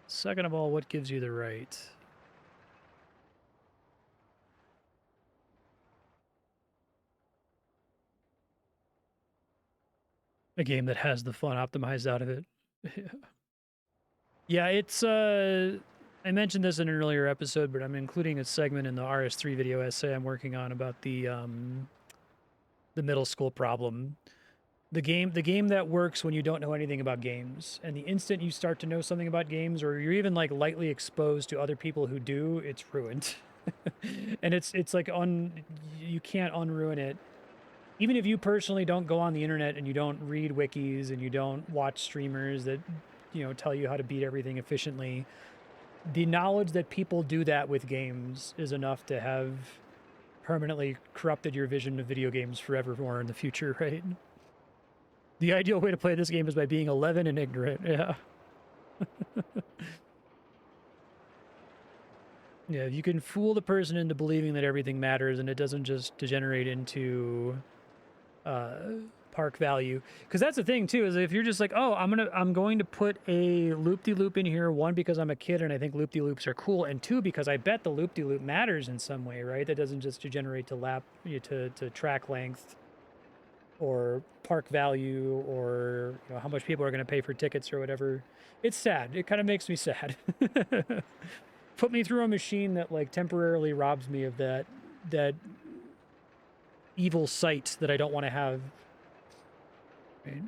Second of all, what gives you the right? A game that has the fun optimized out of it. Yeah, it's I mentioned this in an earlier episode, but I'm including a segment in the RS3 video essay I'm working on about the middle school problem. The game that works when you don't know anything about games, and the instant you start to know something about games, or you're even like lightly exposed to other people who do, it's ruined. And it's like you can't unruin it. Even if you personally don't go on the internet and you don't read wikis and you don't watch streamers that tell you how to beat everything efficiently. The knowledge that people do that with games is enough to have permanently corrupted your vision of video games forevermore in the future, right? The ideal way to play this game is by being 11 and ignorant. Yeah. Yeah, if you can fool the person into believing that everything matters and it doesn't just degenerate into park value, because that's the thing too, is if you're just like, oh, I'm going to put a loop-de-loop in here, one, because I'm a kid and I think loop-de-loops are cool, and two, because I bet the loop-de-loop matters in some way, right? That doesn't just degenerate to track length or park value, or how much people are going to pay for tickets or whatever. It's sad. It kind of makes me sad. Put me through a machine that like temporarily robs me of that evil sight that I don't want to have. Right?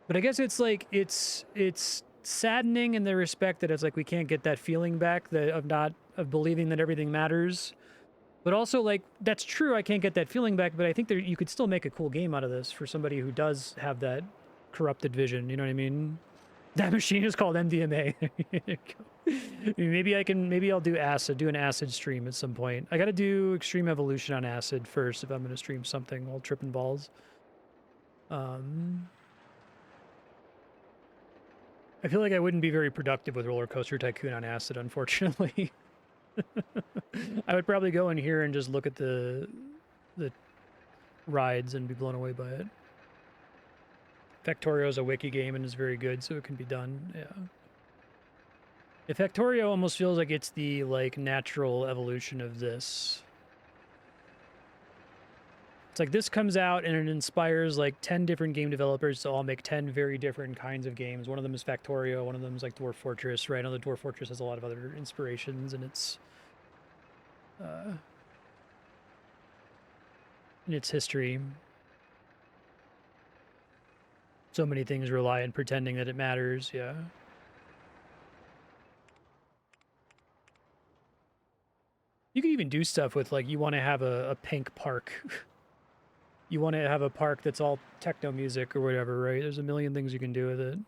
But I guess it's like it's saddening in the respect that it's like we can't get that feeling back of believing that everything matters. But also, like, that's true, I can't get that feeling back, but I think you could still make a cool game out of this for somebody who does have that corrupted vision, you know what I mean? That machine is called MDMA. Maybe I'll do an acid stream at some point. I gotta do Extreme Evolution on acid first if I'm gonna stream something while tripping balls. I feel like I wouldn't be very productive with Roller Coaster Tycoon on acid, unfortunately. I would probably go in here and just look at the rides and be blown away by it. Factorio is a wiki game and is very good, so it can be done. Yeah. Factorio almost feels like it's the natural evolution of this. It's like this comes out and it inspires like 10 different game developers to all make 10 very different kinds of games. One of them is Factorio, one of them is like Dwarf Fortress, right? I know the Dwarf Fortress has a lot of other inspirations, and in its history. So many things rely on pretending that it matters, yeah. You can even do stuff with, like, you want to have a pink park. You want to have a park that's all techno music or whatever, right? There's a million things you can do with it.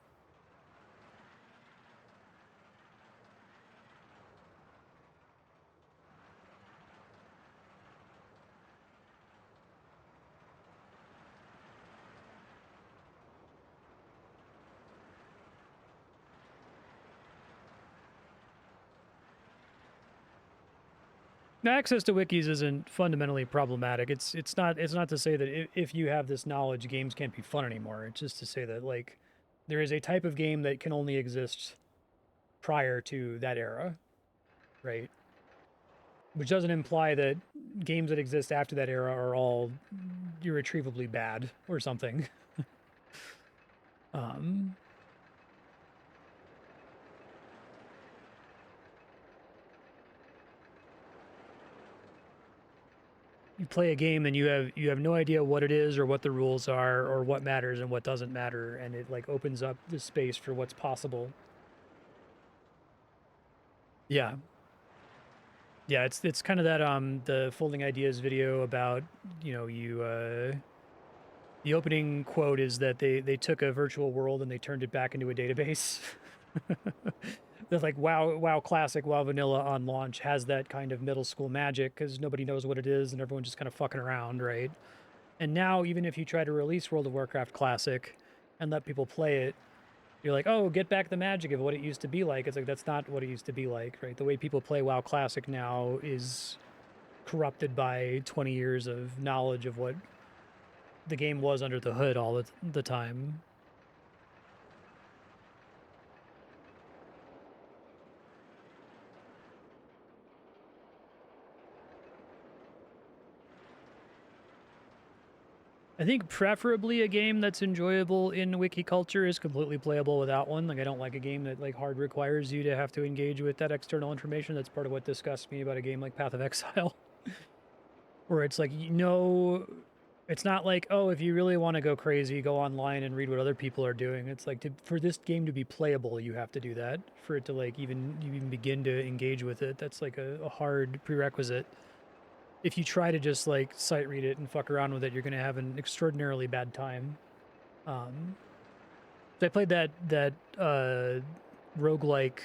Access to wikis isn't fundamentally problematic. It's not to say that if you have this knowledge, games can't be fun anymore. It's just to say that, like, there is a type of game that can only exist prior to that era, right? Which doesn't imply that games that exist after that era are all irretrievably bad or something. You play a game and you have no idea what it is or what the rules are or what matters and what doesn't matter, and it like opens up the space for what's possible. Yeah. Yeah, it's kind of that the Folding Ideas video about, the opening quote is that they took a virtual world and they turned it back into a database. That like WoW Classic, WoW Vanilla on launch has that kind of middle school magic because nobody knows what it is and everyone's just kind of fucking around, right? And now even if you try to release World of Warcraft Classic and let people play it, you're like, oh, get back the magic of what it used to be like. It's like, that's not what it used to be like, right? The way people play WoW Classic now is corrupted by 20 years of knowledge of what the game was under the hood all the time. I think preferably a game that's enjoyable in wiki culture is completely playable without one. Like, I don't like a game that like hard requires you to have to engage with that external information. That's part of what disgusts me about a game like Path of Exile. Where it's like, it's not like, oh, if you really want to go crazy, go online and read what other people are doing. It's like, for this game to be playable, you have to do that. For it to like even begin to engage with it, that's like a hard prerequisite. if you try to just like sight read it and fuck around with it, you're going to have an extraordinarily bad time. So I played that roguelike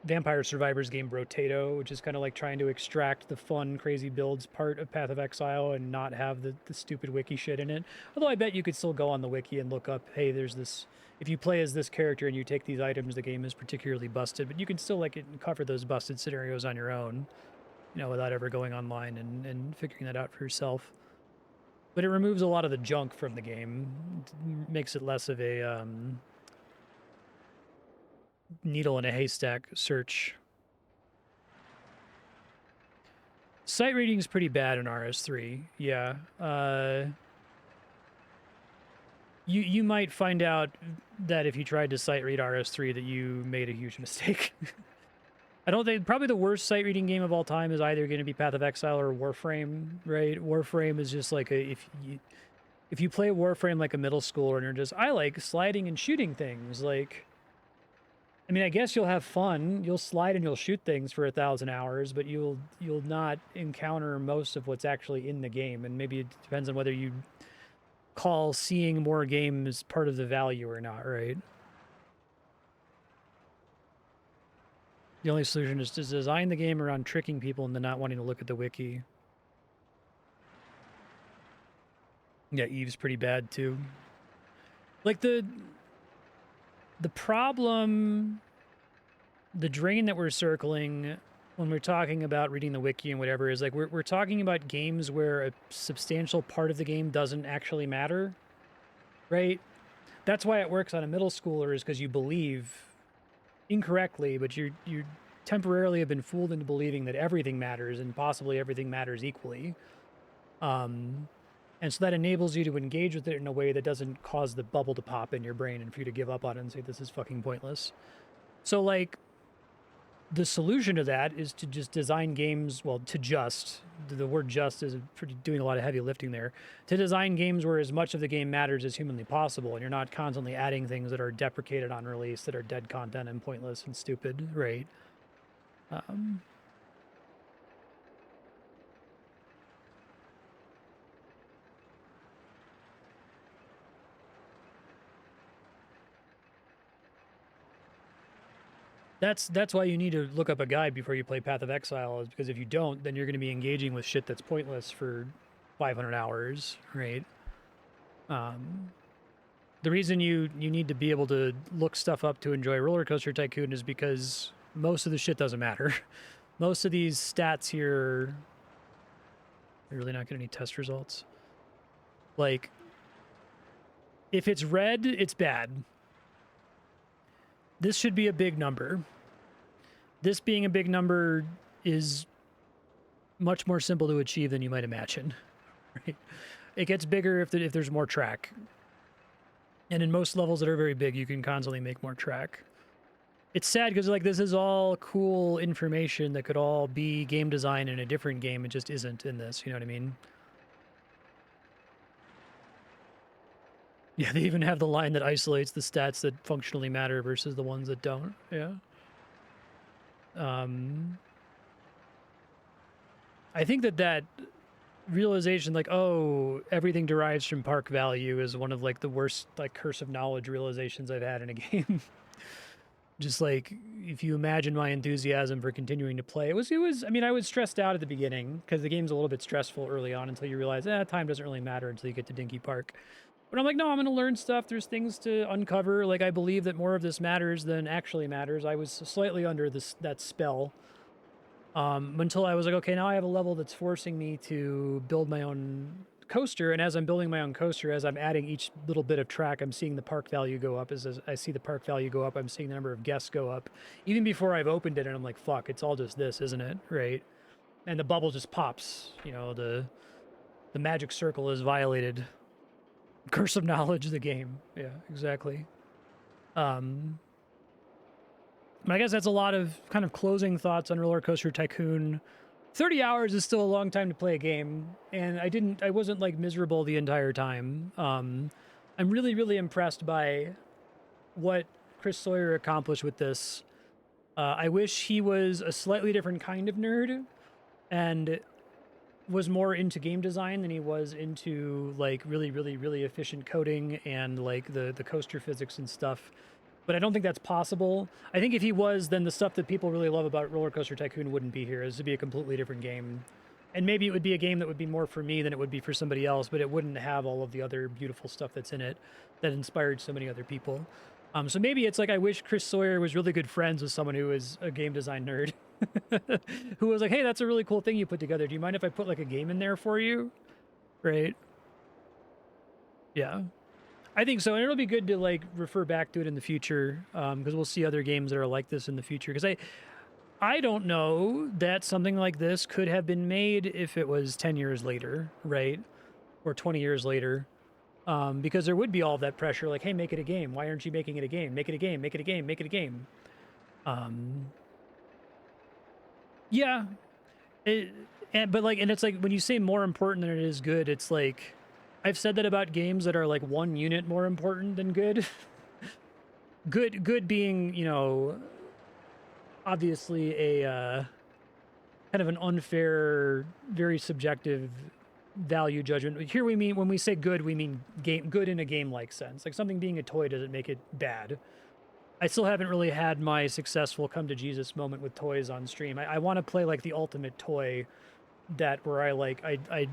Vampire Survivors game Brotato, which is kind of like trying to extract the fun, crazy builds part of Path of Exile and not have the stupid wiki shit in it. Although I bet you could still go on the wiki and look up, hey, there's this. If you play as this character and you take these items, the game is particularly busted. But you can still like cover those busted scenarios on your own, without ever going online and figuring that out for yourself. But it removes a lot of the junk from the game, makes it less of a needle in a haystack search. Sight reading is pretty bad in RS3. Yeah. You might find out that if you tried to sight read RS3 that you made a huge mistake. I don't think probably the worst sight reading game of all time is either going to be Path of Exile or Warframe, right? Warframe is just like if you play Warframe like a middle schooler and you're just I like sliding and shooting things, like I mean, I guess you'll have fun. You'll slide and you'll shoot things for 1,000 hours, but you'll not encounter most of what's actually in the game. And maybe it depends on whether you call seeing more games part of the value or not, right? The only solution is to design the game around tricking people into not wanting to look at the wiki. Yeah, Eve's pretty bad too. Like the problem, the drain that we're circling when we're talking about reading the wiki and whatever is like we're talking about games where a substantial part of the game doesn't actually matter, right? That's why it works on a middle schooler, is because you believe incorrectly, but you temporarily have been fooled into believing that everything matters and possibly everything matters equally. And so that enables you to engage with it in a way that doesn't cause the bubble to pop in your brain and for you to give up on it and say, this is fucking pointless. So, like, the solution to that is to just design games, well, the word just is doing a lot of heavy lifting there, to design games where as much of the game matters as humanly possible, and you're not constantly adding things that are deprecated on release, that are dead content and pointless and stupid, right? That's why you need to look up a guide before you play Path of Exile, is because if you don't, then you're going to be engaging with shit that's pointless for 500 hours, right? The reason you need to be able to look stuff up to enjoy RollerCoaster Tycoon is because most of the shit doesn't matter. Most of these stats here, you're really not getting any test results. Like, if it's red, it's bad. This should be a big number. This being a big number is much more simple to achieve than you might imagine. Right? It gets bigger if there's more track. And in most levels that are very big, you can constantly make more track. It's sad because like this is all cool information that could all be game design in a different game. It just isn't in this, you know what I mean? Yeah, they even have the line that isolates the stats that functionally matter versus the ones that don't. Yeah. I think that realization, like, oh, everything derives from park value, is one of like the worst like curse of knowledge realizations I've had in a game. Just like, if you imagine my enthusiasm for continuing to play, it was, I mean, I was stressed out at the beginning because the game's a little bit stressful early on until you realize, time doesn't really matter until you get to Dinky Park. But I'm like, no, I'm going to learn stuff. There's things to uncover. Like, I believe that more of this matters than actually matters. I was slightly under that spell until I was like, okay, now I have a level that's forcing me to build my own coaster. And as I'm building my own coaster, as I'm adding each little bit of track, I'm seeing the park value go up. As I see the park value go up, I'm seeing the number of guests go up. Even before I've opened it, and I'm like, fuck, it's all just this, isn't it? Right? And the bubble just pops. You know, the magic circle is violated. Curse of knowledge of the game. Yeah, exactly. But I guess that's a lot of kind of closing thoughts on Roller Coaster Tycoon. 30 hours is still a long time to play a game, and I wasn't like miserable the entire time. I'm really, really impressed by what Chris Sawyer accomplished with this. I wish he was a slightly different kind of nerd. and was more into game design than he was into like really efficient coding and like the coaster physics and stuff. But I don't think that's possible. I think if he was, then the stuff that people really love about Roller Coaster Tycoon wouldn't be here. This would be a completely different game. And maybe it would be a game that would be more for me than it would be for somebody else, but it wouldn't have all of the other beautiful stuff that's in it that inspired so many other people. So maybe it's like I wish Chris Sawyer was really good friends with someone who is a game design nerd. Who was like, hey, that's a really cool thing you put together. Do you mind if I put like a game in there for you? Right. Yeah. I think so, and it'll be good to like refer back to it in the future, because we'll see other games that are like this in the future. Because I don't know that something like this could have been made if it was 10 years later, right, or 20 years later, because there would be all of that pressure, like, hey, make it a game. Why aren't you making it a game? Make it a game. Make it a game. Make it a game. Yeah, and it's like when you say more important than it is good, it's like I've said that about games that are like one unit more important than good. Good being, you know, obviously a kind of an unfair, very subjective value judgment. Here we mean, when we say good, we mean good in a game-like sense. Like something being a toy doesn't make it bad. I still haven't really had my successful come to Jesus moment with toys on stream. I want to play like the ultimate toy that where I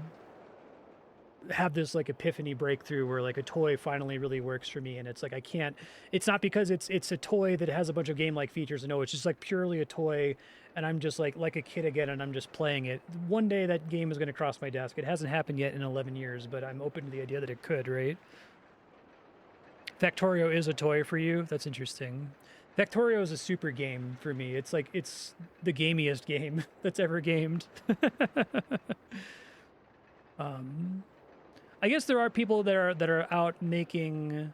have this like epiphany breakthrough where like a toy finally really works for me, and it's like I can't, it's not because it's a toy that has a bunch of game like features. No, it's just like purely a toy, and I'm just like a kid again, and I'm just playing it. One day that game is going to cross my desk. It hasn't happened yet in 11 years, but I'm open to the idea that it could, right? Factorio is a toy for you. That's interesting. Factorio is a super game for me. It's like it's the gamiest game that's ever gamed. I guess there are people that are out making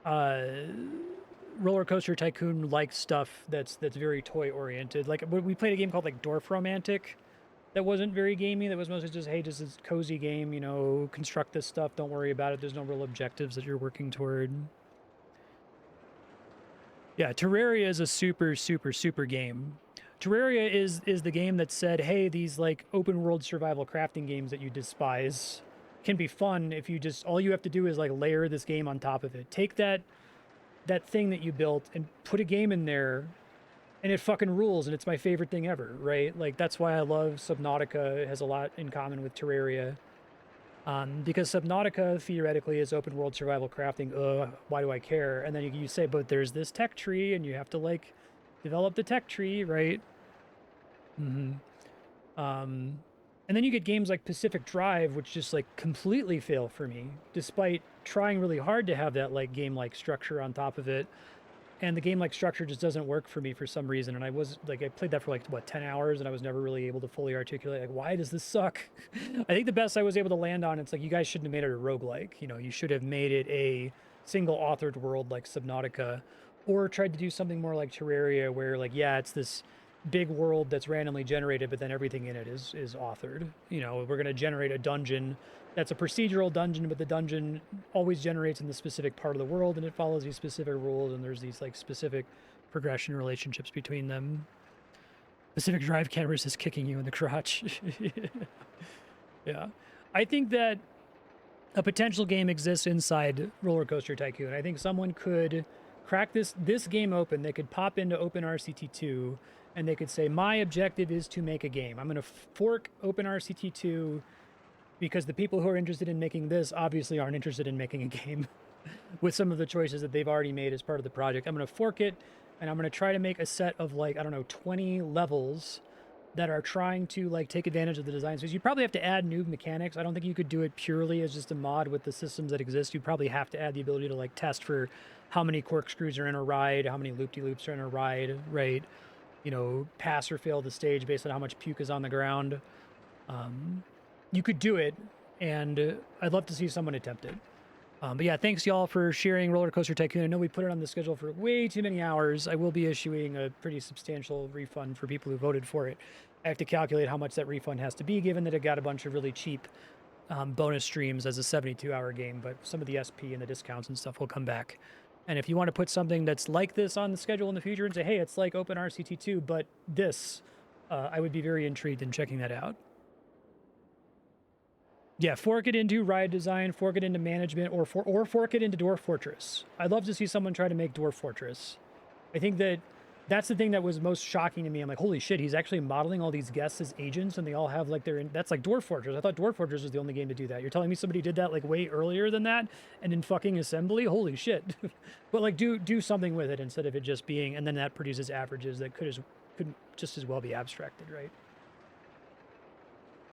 Roller Coaster Tycoon like stuff that's very toy oriented. Like we played a game called like Dwarf Romantic that wasn't very gamey. That was mostly just, hey, just this cozy game, you know, construct this stuff. Don't worry about it. There's no real objectives that you're working toward. Yeah, Terraria is a super game. Terraria is the game that said, hey, these like open world survival crafting games that you despise can be fun if you just, all you have to do is like layer this game on top of it. Take that thing that you built and put a game in there, and it fucking rules, and it's my favorite thing ever, right? Like that's why I love Subnautica. It has a lot in common with Terraria. Because Subnautica theoretically is open world survival crafting. Why do I care? And then you say, but there's this tech tree, and you have to like develop the tech tree, right? And then you get games like Pacific Drive, which just like completely fail for me, despite trying really hard to have that like game-like structure on top of it. And the game-like structure just doesn't work for me for some reason. And I was like, I played that for like what, 10 hours, and I was never really able to fully articulate like, why does this suck? I think the best I was able to land on, it's like, you guys shouldn't have made it a roguelike. You know, you should have made it a single authored world like Subnautica, or tried to do something more like Terraria, where like, yeah, it's this big world that's randomly generated, but then everything in it is authored. You know, we're going to generate a dungeon that's a procedural dungeon, but the dungeon always generates in the specific part of the world, and it follows these specific rules, and there's these like specific progression relationships between them. Pacific Drive cameras is kicking you in the crotch. Yeah. I think that a potential game exists inside Roller Coaster Tycoon. I think someone could crack this game open. They could pop into OpenRCT2, and they could say, my objective is to make a game. I'm going to fork OpenRCT2 because the people who are interested in making this obviously aren't interested in making a game with some of the choices that they've already made as part of the project. I'm going to fork it, and I'm going to try to make a set of like, I don't know, 20 levels that are trying to like take advantage of the design space. You probably have to add new mechanics. I don't think you could do it purely as just a mod with the systems that exist. You probably have to add the ability to like test for how many corkscrews are in a ride, how many loop-de-loops are in a ride, right? You know, pass or fail the stage based on how much puke is on the ground. You could do it, and I'd love to see someone attempt it. But yeah, thanks y'all for sharing Roller Coaster Tycoon. I know we put it on the schedule for way too many hours. I will be issuing a pretty substantial refund for people who voted for it. I have to calculate how much that refund has to be, given that it got a bunch of really cheap bonus streams as a 72-hour game, but some of the SP and the discounts and stuff will come back. And if you want to put something that's like this on the schedule in the future and say, hey, it's like OpenRCT2, but this, I would be very intrigued in checking that out. Yeah, fork it into ride design, fork it into management, or fork it into Dwarf Fortress. I'd love to see someone try to make Dwarf Fortress. I think that's the thing that was most shocking to me. I'm like, holy shit, he's actually modeling all these guests as agents, and they all have like that's like Dwarf Fortress. I thought Dwarf Fortress was the only game to do that. You're telling me somebody did that like way earlier than that, and in fucking assembly? Holy shit! But like, do something with it instead of it just being, and then that produces averages that could just as well be abstracted, right?